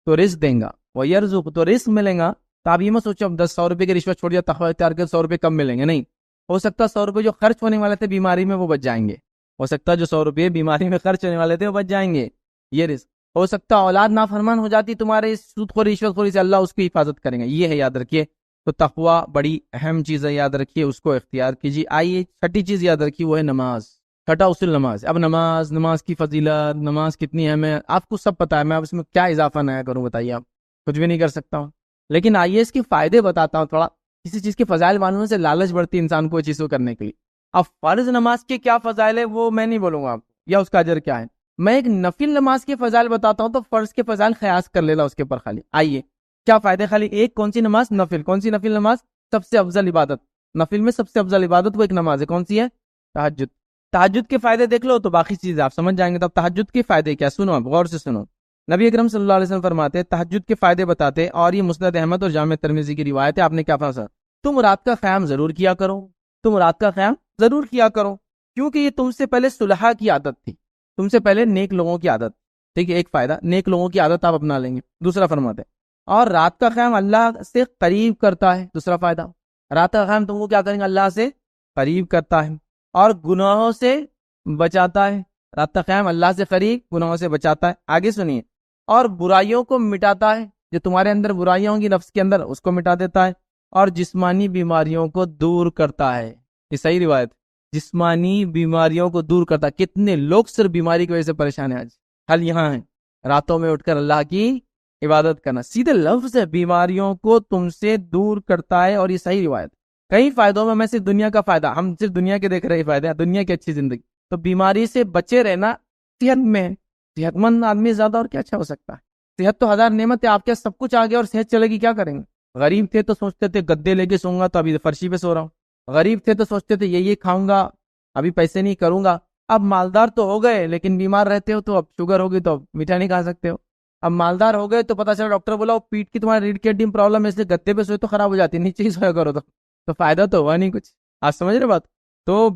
تو رزق دیں گا وہ یرزق، تو رزق ملیں گا تو آپ یہ مت سوچو اب 100 روپے کی رشوت چھوڑ دیا، تقوی اختیار کر 100 روپے کم ملیں گے، نہیں، ہو سکتا 100 روپے جو خرچ ہونے والے تھے بیماری میں وہ بچ جائیں گے، ہو سکتا جو 100 روپے بیماری میں خرچ ہونے والے تھے وہ بچ جائیں گے، یہ رزق۔ ہو سکتا اولاد نافرمان ہو جاتی تمہارے سود خوری رشوت خوری سے، اللہ اس کی حفاظت کریں گے، یہ ہے یاد رکھیے۔ تو تقوی بڑی اہم چیز ہے، یاد رکھیے، اس کو اختیار کیجیے۔ آئیے چھٹی چیز یاد رکھیے، وہ ہے نماز، چھٹا اصول نماز۔ اب نماز کی فضیلت، نماز کتنی اہم ہے آپ کو سب پتا ہے، میں اب اس میں کیا اضافہ نیا کروں بتائیے، آپ کچھ بھی نہیں کر سکتا ہوں، لیکن آئیے اس کے فائدے بتاتا ہوں تھوڑا، کسی چیز کے فضائل معلوم سے لالچ بڑھتی انسان کو اس چیز کو کرنے کے لیے۔ اب فرض نماز کے کیا فضائل ہے وہ میں نہیں بولوں گا آپ کو، یا اس کا اجر کیا ہے، میں ایک نفل نماز کے فضائل بتاتا ہوں، تو فرض کے فضائل قیاس کر لینا اس کے اوپر خالی۔ آئیے کیا فائدے، خالی ایک کون سی نماز؟ نفل۔ کون سی نفل نماز؟ سب سے افضل عبادت، نفل میں سب سے افضل عبادت وہ ایک نماز ہے، کون سی ہے؟ تہجد۔ تہجد کے فائدے دیکھ لو تو باقی چیزیں آپ سمجھ جائیں گے۔ تب تہجد کے فائدے کیا، سنو آپ غور سے سنو۔ نبی اکرم صلی اللہ علیہ وسلم فرماتے ہیں، تہجد کے فائدے بتاتے، اور یہ مسند احمد اور جامع ترمذی کی روایت ہے، آپ نے کیا فرمایا؟ تم رات کا قیام ضرور کیا کرو، تم رات کا قیام ضرور کیا کرو، کیونکہ یہ تم سے پہلے صلحاء کی عادت تھی، تم سے پہلے نیک لوگوں کی عادت، ٹھیک ہے، ایک فائدہ، نیک لوگوں کی عادت آپ اپنا لیں گے۔ دوسرا فرماتے ہیں اور رات کا قیام اللہ سے قریب کرتا ہے، دوسرا فائدہ، رات کا قیام تم کو کیا کریں گے؟ اللہ سے قریب کرتا ہے اور گناہوں سے بچاتا ہے۔ رات کا قیام اللہ سے قریب، گناہوں سے بچاتا ہے۔ آگے سنیے، اور برائیوں کو مٹاتا ہے، جو تمہارے اندر برائیاں ہوں گی نفس کے اندر اس کو مٹا دیتا ہے، اور جسمانی بیماریوں کو دور کرتا ہے۔ یہ صحیح روایت، جسمانی بیماریوں کو دور کرتا ہے۔ کتنے لوگ صرف بیماری کی وجہ سے پریشان ہیں، آج حل یہاں ہے، راتوں میں اٹھ کر اللہ کی عبادت کرنا، سیدھے لفظ ہے، بیماریوں کو تم سے دور کرتا ہے، اور یہ صحیح روایت۔ کئی فائدوں میں صرف دنیا کا فائدہ، ہم صرف دنیا کے دیکھ رہے فائدے، دنیا کی اچھی زندگی، تو بیماری سے بچے رہنا صحت میں، صحت مند آدمی زیادہ اور کیا اچھا ہو سکتا ہے۔ صحت تو ہزار نعمت ہے، آپ کے سب کچھ آ گیا اور صحت چلے گی، کیا کریں گے؟ غریب تھے تو سوچتے تھے گدے لے کے سوؤں گا، تو ابھی فرشی پہ سو رہا ہوں۔ غریب تھے تو سوچتے تھے یہ کھاؤں گا، ابھی پیسے نہیں کروں گا۔ اب مالدار تو ہو گئے لیکن بیمار رہتے ہو، تو اب شوگر ہوگی تو میٹھا نہیں کھا سکتے ہو۔ اب مالدار ہو گئے تو پتا چلا ڈاکٹر بولا وہ پیٹ کی تمہاری ریڑھ کی ہڈی میں پرابلم ہے، اس لیے گدے پہ سوئے تو خراب ہو جاتی ہے، نیچے ہی سویا کرو، تو فائدہ تو ہوا نہیں کچھ، آپ سمجھ رہے بات؟ تو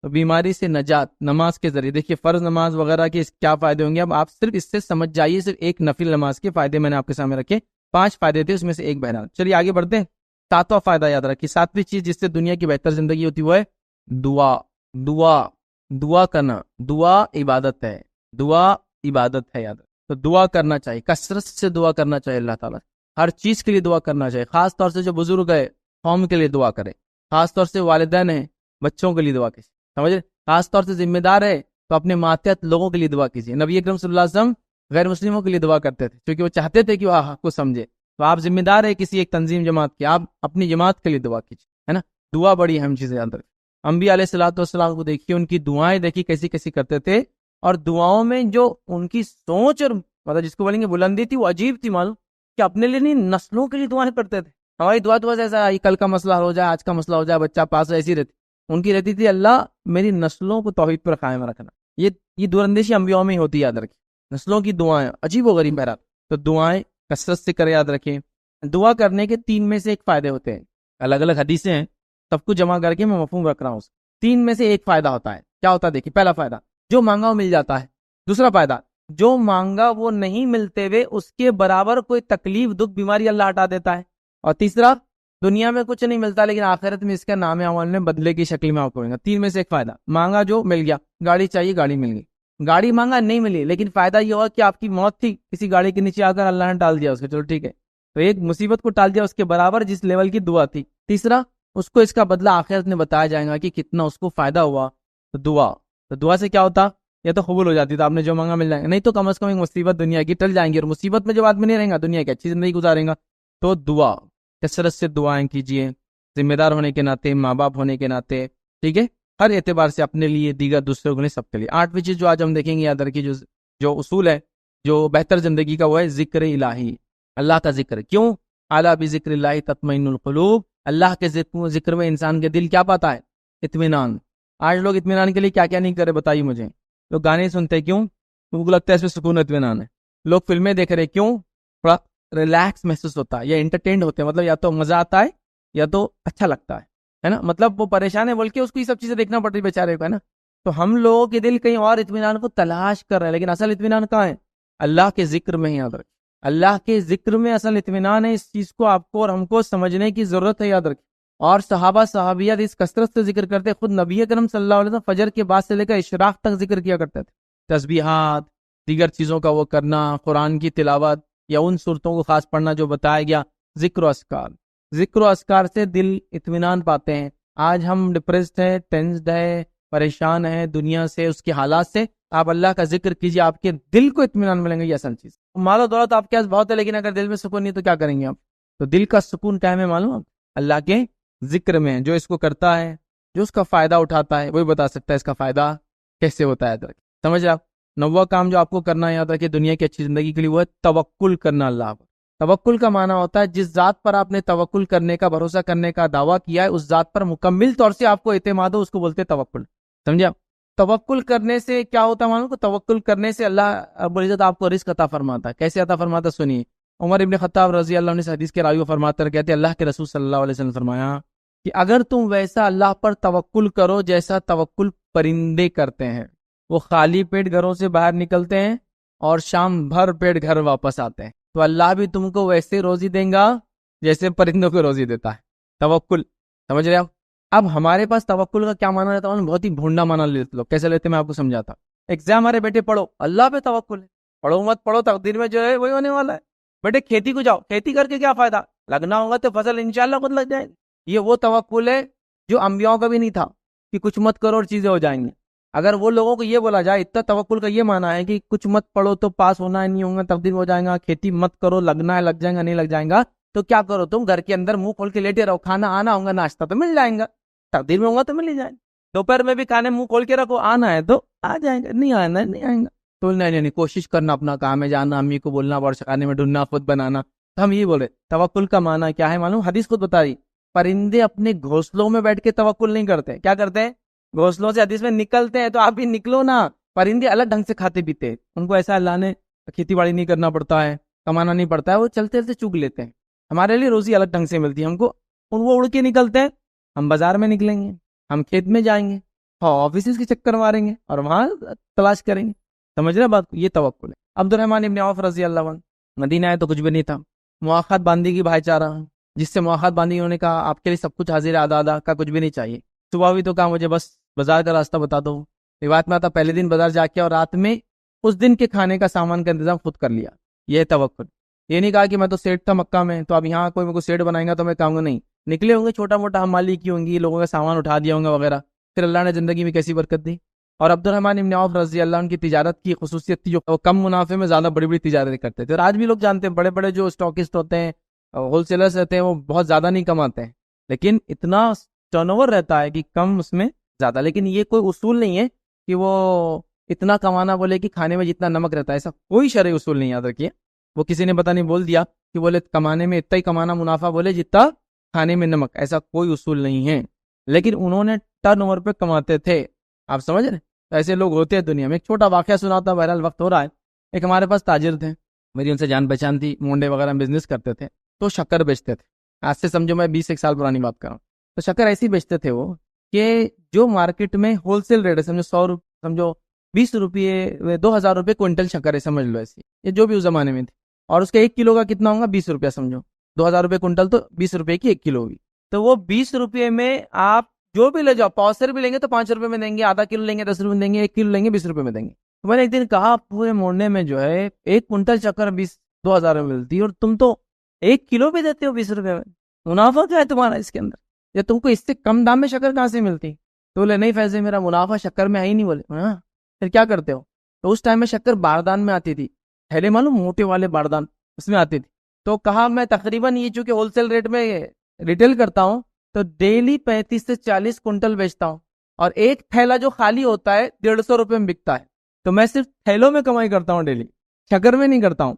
بیماری سے نجات نماز کے ذریعے۔ دیکھیے فرض نماز وغیرہ کے کیا فائدے ہوں گے، اب آپ صرف اس سے سمجھ جائیے، صرف ایک نفل نماز کے فائدے میں نے آپ کے سامنے رکھے، 5 فائدے تھے، اس میں سے ایک بہرحال۔ چلیے آگے بڑھتے ہیں، 7واں فائدہ یاد رکھیے، 7ویں چیز جس سے دنیا کی بہتر زندگی ہوتی وہ ہے دعا کرنا۔ دعا عبادت ہے، دعا عبادت ہے، یاد رکھ۔ تو دعا کرنا چاہیے، کثرت سے دعا کرنا چاہیے اللہ تعالیٰ، ہر چیز کے لیے دعا کرنا چاہیے، خاص طور سے جو بزرگ ہے قوم کے لیے دعا کرے، خاص طور سے والدین ہیں بچوں کے لیے دعا کیجیے، سمجھے، خاص طور سے ذمہ دار ہے تو اپنے ماتحت لوگوں کے لیے دعا کیجیے۔ نبی اکرم صلی اللہ علیہ وسلم غیر مسلموں کے لیے دعا کرتے تھے کیونکہ وہ چاہتے تھے کہ وہ حق کو سمجھے، تو آپ ذمہ دار ہے کسی ایک تنظیم جماعت کی، آپ اپنی جماعت کے لیے دعا کیجیے، ہے نا۔ دعا بڑی اہم چیز ہے، یاد رکھیں۔ انبیاء علیہ الصلوۃ والسلام کو دیکھیے، ان کی دعائیں دیکھیے کیسی کیسی کرتے تھے، اور دعاؤں میں جو ان کی سوچ اور مطلب جس کو بولیں گے بلندی تھی، وہ عجیب تھی، معلوم کہ اپنے لیے نہیں نسلوں کے لیے دعائیں کرتے تھے۔ ہماری دعا تو بس ایسا کل کا مسئلہ ہو جائے، آج کا مسئلہ ہو جائے، بچہ پاس ہو، ایسی رہتی، ان کی رہتی تھی اللہ میری نسلوں کو توحید پر قائم رکھنا۔ یہ دور اندیشی انبیاء میں ہی ہوتی ہے، یاد رکھیں، نسلوں کی دعائیں عجیب و غریب بہرحال۔ تو دعائیں کثرت سے کرے، یاد رکھیں۔ دعا کرنے کے 3 میں سے ایک فائدے ہوتے ہیں، الگ الگ حدیثیں ہیں، سب کچھ جمع کر کے میں مفہوم رکھ رہا ہوں، 3 میں سے ایک فائدہ ہوتا ہے، کیا ہوتا ہے دیکھیے، پہلا فائدہ جو مانگا وہ مل جاتا ہے، دوسرا فائدہ جو مانگا وہ نہیں ملتے ہوئے اس کے برابر کوئی تکلیف دکھ بیماری اللہ ہٹا دیتا ہے، اور تیسرا دنیا میں کچھ نہیں ملتا لیکن آخرت میں اس کا نام اعمال میں بدلے کی شکل میں آپ کو ملے گا۔ 3 میں سے ایک فائدہ، مانگا جو مل گیا، گاڑی چاہیے گاڑی مل گئی، گاڑی مانگا نہیں ملی لیکن فائدہ یہ ہوا کہ آپ کی موت تھی کسی گاڑی کے نیچے آ کر اللہ نے ٹال دیا اس کو، چلو ٹھیک ہے، تو ایک مصیبت کو ٹال دیا اس کے برابر جس لیول کی دعا تھی۔ تیسرا اس کو اس کا بدلہ آخرت میں بتایا جائے گا کہ کتنا اس کو فائدہ ہوا، تو دعا سے کیا ہوتا؟ یا تو قبول ہو جاتی تو آپ نے جو مانگا مل جائے گا، نہیں تو کم از کم ایک مصیبت دنیا کی ٹل جائیں گی، اور مصیبت میں جب آدمی نہیں رہیں گا دنیا کی اچھی زندگی گزاریں گا۔ تو دعا کثرت سے دعائیں کیجیے، ذمہ دار ہونے کے ناطے، ماں باپ ہونے کے ناطے، ٹھیک ہے، ہر اعتبار سے، اپنے لیے، دیگر دوسروں کے لیے، سب کے لیے۔ 8ویں چیز جو آج ہم دیکھیں گے یاد رکھیے، جو اصول ہے جو بہتر زندگی کا، وہ ہے ذکر الہی، اللہ کا ذکر۔ کیوں؟ اعلیٰ بذکر اللہ تطمئن القلوب، اللہ کے ذکر میں انسان کے دل کیا پاتا ہے؟ اطمینان۔ آج لوگ اطمینان کے لیے کیا کیا نہیں کرے بتائیے مجھے۔ لوگ گانے سنتے کیوں؟ ان کو لگتا ہے اس میں سکون اطمینان ہے۔ لوگ فلمیں دیکھ رہے کیوں؟ تھوڑا ریلیکس محسوس ہوتا ہے، یا انٹرٹینڈ ہوتے ہیں، مطلب یا تو مزہ آتا ہے یا تو اچھا لگتا ہے نا، مطلب وہ پریشان ہے بول کے اس کو یہ سب چیزیں دیکھنا پڑتی ہے بیچارے کو، ہے نا۔ تو ہم لوگوں کے دل کہیں اور اطمینان کو تلاش کر رہے ہیں، لیکن اصل اطمینان کہاں ہے؟ اللہ کے ذکر میں ہی۔ یاد رکھ، اللہ کے ذکر میں اصل اطمینان ہے۔ اس چیز کو آپ کو اور ہم کو سمجھنے کی ضرورت ہے، یاد رکھ۔ اور صحابہ صحابیات اس کثرت سے ذکر کرتے، خود نبی اکرم صلی اللہ علیہ وسلم فجر کے بعد سے لے کر اشراق تک ذکر کیا کرتے تھے، تسبیحات، دیگر چیزوں کا وہ کرنا، قرآن کی تلاوت یا ان صورتوں کو خاص پڑھنا جو بتایا گیا، ذکر و اذکار۔ ذکر و اذکار سے دل اطمینان پاتے ہیں۔ آج ہم ڈپریسڈ ہیں، ٹینسڈ ہے، پریشان ہیں دنیا سے، اس کے حالات سے، آپ اللہ کا ذکر کیجیے، آپ کے دل کو اطمینان ملیں گے۔ یہ اصل چیز، مال و دولت آپ کے پاس بہت ہے، لیکن اگر دل میں سکون نہیں تو کیا کریں گے آپ؟ تو دل کا سکون ٹائم ہے معلوم، اللہ کے ذکر میں۔ جو اس کو کرتا ہے، جو اس کا فائدہ اٹھاتا ہے، وہی بتا سکتا ہے اس کا فائدہ کیسے ہوتا ہے۔ سمجھ آپ؟ 9واں کام جو آپ کو کرنا ہے یاد رکھیں دنیا کی اچھی زندگی کے لیے، وہ ہے توکل کرنا اللہ پر۔ توکل کا معنی ہوتا ہے جس ذات پر آپ نے توکل کرنے کا، بھروسہ کرنے کا دعویٰ کیا ہے، اس ذات پر مکمل طور سے آپ کو اعتماد ہو، اس کو بولتے ہیں توکل۔ سمجھے آپ؟ توکل کرنے سے کیا ہوتا ہے معلوم کو؟ توکل کرنے سے اللہ رب العزت آپ کو رزق عطا فرماتا ہے۔ کیسے عطا فرماتا؟ سنیے، عمر ابن خطاب رضی اللہ عنہ سے حدیث کے راوی فرماتے ہیں، کہتے ہیں اللہ کے رسول صلی اللہ علیہ وسلم فرمایا کہ اگر تم ویسا اللہ پر توکل کرو جیسا توکل پرندے کرتے ہیں، وہ خالی پیٹ گھروں سے باہر نکلتے ہیں اور شام بھر پیٹ گھر واپس آتے ہیں، تو اللہ بھی تم کو ویسے روزی دیں گا جیسے پرندوں کو روزی دیتا ہے۔ توکل، سمجھ رہے آپ؟ اب ہمارے پاس توکل کا کیا معنی رہتا ہے؟ بہت ہی بھونڈا معنی لیتے لوگ۔ کیسے لیتے میں آپ کو سمجھاتا ہوں۔ ایگزام ہمارے بیٹے پڑھو، اللہ پہ توکل ہے، پڑھو مت پڑھو تقدیر میں جو ہے وہی ہونے والا ہے۔ بیٹے کھیتی کو جاؤ، کھیتی کر کے کیا فائدہ؟ لگنا ہوگا تو فصل انشاءاللہ خود لگ جائے گی۔ یہ وہ توکل ہے جو انبیاءوں کا بھی نہیں تھا کہ کچھ مت کرو اور چیزیں ہو جائیں گی۔ اگر وہ لوگوں کو یہ بولا جائے، اتنا توکل کا یہ معنی ہے کہ کچھ مت پڑھو تو پاس ہونا ہے، نہیں ہوگا تقدیر ہو جائے گا، کھیتی مت کرو، لگنا ہے لگ جائے گا، نہیں لگ جائے گا تو کیا کرو؟ تم گھر کے اندر منہ کھول کے لیٹے رہو، کھانا آنا ہوگا، ناشتہ تو مل جائے گا، تقدیر میں ہوگا تو مل ہی جائے گا۔ دوپہر میں بھی کھانے منہ کھول کے رکھو، آنا ہے تو آ جائے گا، نہیں آنا ہے نہیں آئے گا۔ تو نہیں کوشش کرنا، اپنا کام ہے جانا، امی کو بولنا، ورش کھانے میں ڈھونڈنا، خود بنانا۔ تو ہم یہ بولے توکل کا معنی کیا ہے معلوم؟ حدیث خود بتا رہی، پرندے اپنے گھونسلوں میں بیٹھ کے توکل نہیں کرتے، کیا کرتے ہیں؟ گھونسلوں سے حدیث میں نکلتے ہیں، تو آپ بھی نکلو نا۔ پرندے الگ ڈھنگ سے کھاتے پیتے ہیں، ان کو ایسا اللہ نے کھیتی باڑی نہیں کرنا پڑتا ہے، کمانا نہیں پڑتا ہے، وہ چلتے چلتے چگ لیتے ہیں۔ ہمارے لیے روزی الگ ڈھنگ سے ملتی ہے ہم کو، وہ اڑ کے نکلتے ہیں، ہم بازار میں نکلیں گے، ہم کھیت میں جائیں گے، آفیسز کے چکر ماریں گے اور وہاں تلاش کریں گے۔ سمجھ رہے بات؟ یہ توکل ہے۔ عبد الرحمن ابن عوف رضی اللہ عنہ، مدینہ ہے تو کچھ بھی نہیں تھا، مواخات باندھی کی بھائی چارہ، جس سے مواخات باندھی، انہوں نے کہا آپ کے لیے سب کچھ حاضر آدھا آدھا کا، کچھ بھی نہیں چاہیے۔ صبح بھی تو کہا مجھے بس بازار کا راستہ بتا دو۔ روایت میں آتا پہلے دن بازار جا کے اور رات میں اس دن کے کھانے کا سامان کا انتظام خود کر لیا۔ یہ توکل۔ یہ نہیں کہا کہ میں تو سیٹ تھا مکہ میں، تو اب یہاں کوئی میرے کو سیٹ بنائیں گا تو میں کہوں گا نہیں، نکلے ہوں گے چھوٹا موٹا حمالی کی ہوں گی، لوگوں کا سامان اٹھا دیا ہوں گا وغیرہ، پھر اللہ نے زندگی میں کیسی برکت دی۔ اور عبد الرحمن ابن عوف رضی اللہ عنہ کی تجارت کی خصوصیت تھی، جو کم منافع میں زیادہ بڑی بڑی تجارتیں کرتے تھے، اور آج بھی لوگ جانتے ہیں بڑے بڑے جو اسٹاکسٹ ہوتے ہیں، ہول سیلرز رہتے ہیں، وہ بہت زیادہ نہیں کماتے ہیں، لیکن اتنا ٹرن اوور رہتا ہے کہ کم اس میں زیادہ۔ لیکن یہ کوئی اصول نہیں ہے کہ وہ اتنا کمانا بولے کہ کھانے میں جتنا نمک رہتا ہے، ایسا کوئی شرعی اصول نہیں یاد رکھیے۔ وہ کسی نے پتہ نہیں بول دیا کہ بولے کمانے میں اتنا ہی کمانا منافع بولے جتنا کھانے میں نمک، ایسا کوئی اصول نہیں ہے، لیکن انہوں نے ٹرن اوور پہ کماتے تھے۔ آپ سمجھ رہے؟ ایسے لوگ ہوتے ہیں دنیا میں۔ ایک چھوٹا واقعہ سناتا، بہرحال وقت ہو رہا ہے۔ ایک ہمارے پاس تاجر تھے، میری ان سے جان پہچان تھی، مونڈے وغیرہ بزنس کرتے تھے، تو شکر بیچتے تھے۔ آج سے سمجھو میں 20 سال پرانی بات کر رہا ہوں۔ تو شکر ایسی بیچتے تھے وہ کہ جو مارکیٹ میں ہول سیل ریٹ ہے، سمجھو 100 روپے، سمجھو 20 روپے 2000 روپے کوئنٹل شکر ہے، سمجھ لو ایسی، یہ جو بھی اس زمانے میں تھی۔ اور اس کا 1 کلو کا کتنا ہوگا؟ 20 روپیہ، سمجھو 2000 روپے کوئنٹل، تو 20 روپے کی 1 کلو ہوگی۔ تو وہ 20 روپے میں آپ جو بھی لے جاؤ، پاؤسر بھی لیں گے تو 5 روپے میں دیں گے، آدھا کلو لیں گے 10 روپے میں دیں گے، 1 کلو لیں گے 20 روپے میں دیں گے۔ تو میں نے ایک دن کہا پورے موڑنے میں جو ہے 1 کوئنٹل شکر 2000 میں ملتی ہے، اور تم تو 1 کلو بھی دیتے ہو 20 روپے میں، منافع کیا ہے تمہارا اس کے اندر؟ یا تم کو اس سے کم دام میں شکر کہاں سے ملتی؟ تو بولے نہیں فیض میرا منافع شکر میں ہے ہی نہیں. بولے ہاں پھر کیا کرتے ہو؟ تو اس ٹائم میں شکر باردان میں آتی تھی، تھیلے معلوم موٹے والے باردان، اس میں آتی تھی. تو کہا میں تقریباً یہ چونکہ ہول سیل ریٹ میں ریٹیل کرتا ہوں تو ڈیلی 35 سے 40 کنٹل بیچتا ہوں، اور ایک تھیلا جو خالی ہوتا ہے 150 روپے میں بکتا ہے. تو میں صرف تھیلوں میں کمائی کرتا ہوں ڈیلی، شکر میں نہیں کرتا ہوں.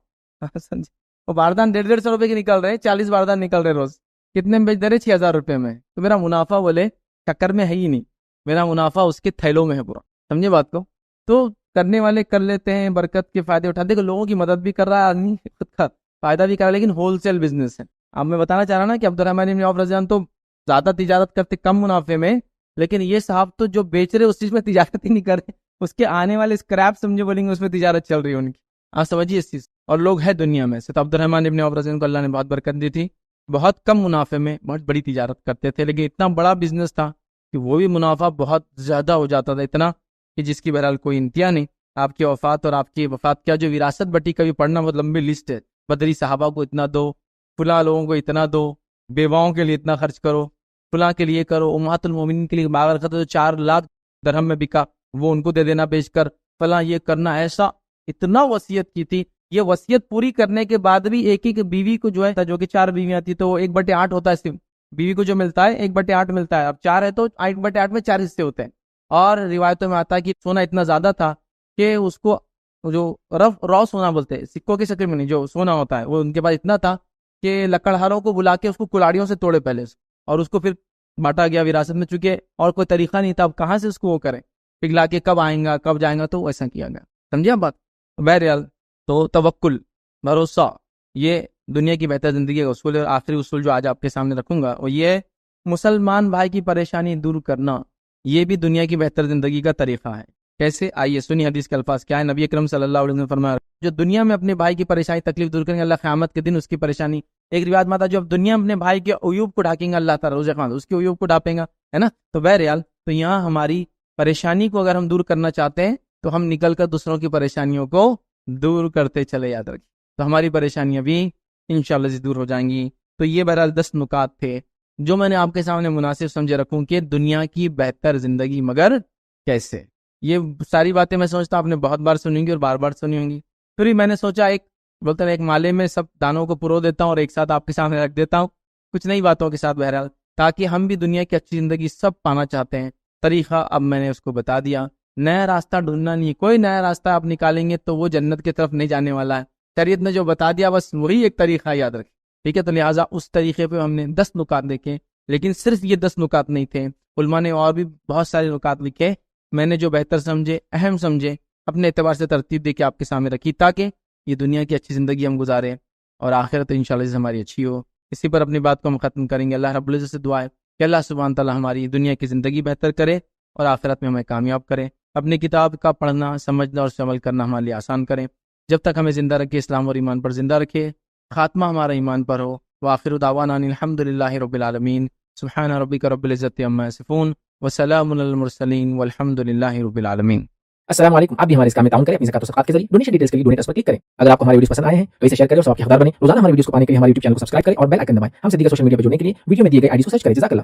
وہ باردان 150 روپے کے نکل رہے، 40 باردان نکل رہے روز، کتنے میں بیچ دے رہے؟ 6000 روپے میں. تو میرا منافع بولے شکر میں ہے ہی نہیں، میرا منافع اس کے تھیلوں میں ہے پورا. سمجھے بات کو؟ تو کرنے والے کر لیتے ہیں، برکت کے فائدے اٹھاتے. دیکھو لوگوں کی مدد بھی کر رہا ہے آدمی، خود کا فائدہ بھی کر رہا ہے، لیکن ہول سیل بزنس ہے. اب میں بتانا چاہ رہا نا کہ عبدالرحمن بن عوف رضی اللہ عنہ تو زیادہ تجارت کرتے کم منافع میں، لیکن یہ صاحب تو جو بیچ رہے اس چیز میں تجارت ہی نہیں کر رہے، اس کے آنے والے اسکریپ سمجھے بولیں گے اس میں تجارت چل رہی ہے ان کی. آپ سمجھیے اس چیز. اور لوگ ہیں دنیا میں سے. تو عبدالرحمن بن عوف رضی اللہ عنہ کو اللہ نے بہت برکت دی تھی، بہت کم منافع میں بہت بڑی تجارت کرتے تھے، لیکن اتنا بڑا بزنس تھا کہ وہ بھی منافع بہت زیادہ ہو جاتا تھا، اتنا کہ جس کی بہرحال کوئی انتہا نہیں. آپ کی وفات اور آپ کی وفات کیا جو وراثت بٹی کبھی پڑھنا بہت لمبی لسٹ ہے. بدری صحابہ کو اتنا دو، فلاں لوگوں کو اتنا دو، بیواؤں کے لیے اتنا خرچ کرو، فلاں کے لیے کرو، امہات المومنین کے لیے باغ رکھا تو 4 لاکھ درہم میں بکا، وہ ان کو دے دینا بیچ کر، فلاں یہ کرنا. ایسا اتنا وصیت کی تھی. یہ وصیت پوری کرنے کے بعد بھی ایک ایک بیوی کو جو ہے، جو کہ 4 بیویاں تھی تو 1/8 ہوتا ہے صرف بیوی کو جو ملتا ہے، 1/8 ملتا ہے. اب 4 ہے تو 1/8 میں 4 حصے ہوتے ہیں. اور روایتوں میں آتا ہے کہ سونا اتنا زیادہ تھا کہ اس کو جو رو سونا بولتے ہیں، سکوں کی شکل میں نہیں، جو سونا ہوتا ہے وہ ان کے پاس اتنا تھا کہ لکڑہاروں کو بلا کے اس کو کلاڑیوں سے توڑے پہلے، اور اس کو پھر بانٹا گیا وراثت میں، چونکہ اور کوئی طریقہ نہیں تھا. اب کہاں سے اس کو وہ کریں، پگھلا کے کب آئیں گا کب جائیں گا، تو ایسا کیا گیا. سمجھے بات؟ بہرحال تو توکل، بھروسہ، یہ دنیا کی بہتر زندگی کا اصول ہے. اور آخری اصول جو آج آپ کے سامنے رکھوں گا وہ یہ، مسلمان بھائی کی پریشانی دور کرنا، یہ بھی دنیا کی بہتر زندگی کا طریقہ ہے. کیسے؟ آئیے سنی حدیث کے الفاظ کیا ہے. نبی اکرم صلی اللہ علیہ وسلم نے فرمایا جو دنیا میں اپنے بھائی کی پریشانی تکلیف دور کریں گے، اللہ قیامت کے دن اس کی پریشانی. ایک روایت میں آتا ہے جو اب دنیا میں اپنے بھائی کے عیوب کو ڈھانکیں گے، اللہ تعالیٰ روز قیامت اس کے عیوب کو ڈھانپیں گا، ہے نا. تو بہرحال تو یہاں ہماری پریشانی کو اگر ہم دور کرنا چاہتے ہیں تو ہم نکل کر دوسروں کی پریشانیوں کو دور کرتے چلے. یاد رکھیں تو ہماری پریشانیاں بھی انشاءاللہ دور ہو جائیں گی. تو یہ بہرحال 10 نکات تھے جو میں نے آپ کے سامنے مناسب سمجھے رکھوں کہ دنیا کی بہتر زندگی مگر کیسے. یہ ساری باتیں میں سوچتا آپ نے بہت بار سنی گی اور بار بار سنی ہوں گی. پھر میں نے سوچا ایک بولتے ہیں ایک مالے میں سب دانوں کو پرو دیتا ہوں اور ایک ساتھ آپ کے سامنے رکھ دیتا ہوں کچھ نئی باتوں کے ساتھ بہرحال، تاکہ ہم بھی دنیا کی اچھی زندگی سب پانا چاہتے ہیں. طریقہ اب میں نے اس کو بتا دیا. نیا راستہ ڈھونڈنا نہیں، کوئی نیا راستہ آپ نکالیں گے تو وہ جنت کی طرف نہیں جانے والا ہے. شریعت نے جو بتا دیا بس وہی ایک طریقہ یاد رکھیں. ٹھیک ہے، تو لہٰذا اس طریقے پہ ہم نے 10 نکات دیکھے، لیکن صرف یہ 10 نکات نہیں تھے. علماء نے اور بھی بہت سارے نکات لکھے. میں نے جو بہتر سمجھے، اہم سمجھے، اپنے اعتبار سے ترتیب دے کے آپ کے سامنے رکھی تاکہ یہ دنیا کی اچھی زندگی ہم گزاریں اور آخرت انشاءاللہ ہماری اچھی ہو. اسی پر اپنی بات کو ہم ختم کریں گے. اللہ رب العزت سے دعا ہے کہ اللہ سبحانہ تعالیٰ ہماری دنیا کی زندگی بہتر کرے اور آخرت میں ہمیں کامیاب کرے. اپنی کتاب کا پڑھنا، سمجھنا اور عمل کرنا ہمارے لیے آسان کریں. جب تک ہمیں زندہ رکھے اسلام اور ایمان پر زندہ رکھے، خاتمہ ہمارا ایمان پر ہو. وآخر دعوانا الحمدللہ رب العالمین. سبحان ربک رب العزت عما یصفون وسلام علی المرسلین والحمدللہ رب العالمین. السلام علیکم. آپ بھی ہمارے اس کام میں تعاون کریں اپنی زکات و صدقات کے ذریعے. ڈونیشن ڈیٹیلز کے لیے ڈونیٹ پر کلک کریں. اگر آپ کو ہماری ویڈیوز پسند آئے ہیں تو اسے شیئر کریں اور ثواب کے حقدار بنیں. روزانہ ہماری ویڈیوز کو پانے کے لیے ہمارے یوٹیوب چینل کو سبسکرائب کریں اور بیل آئکن دبائیں. ہم سے دیگر سوشل میڈیا پر جڑنے کے لیے ویڈیو میں دیے گئے آئی ڈی کو سرچ کریں. جزاک اللہ.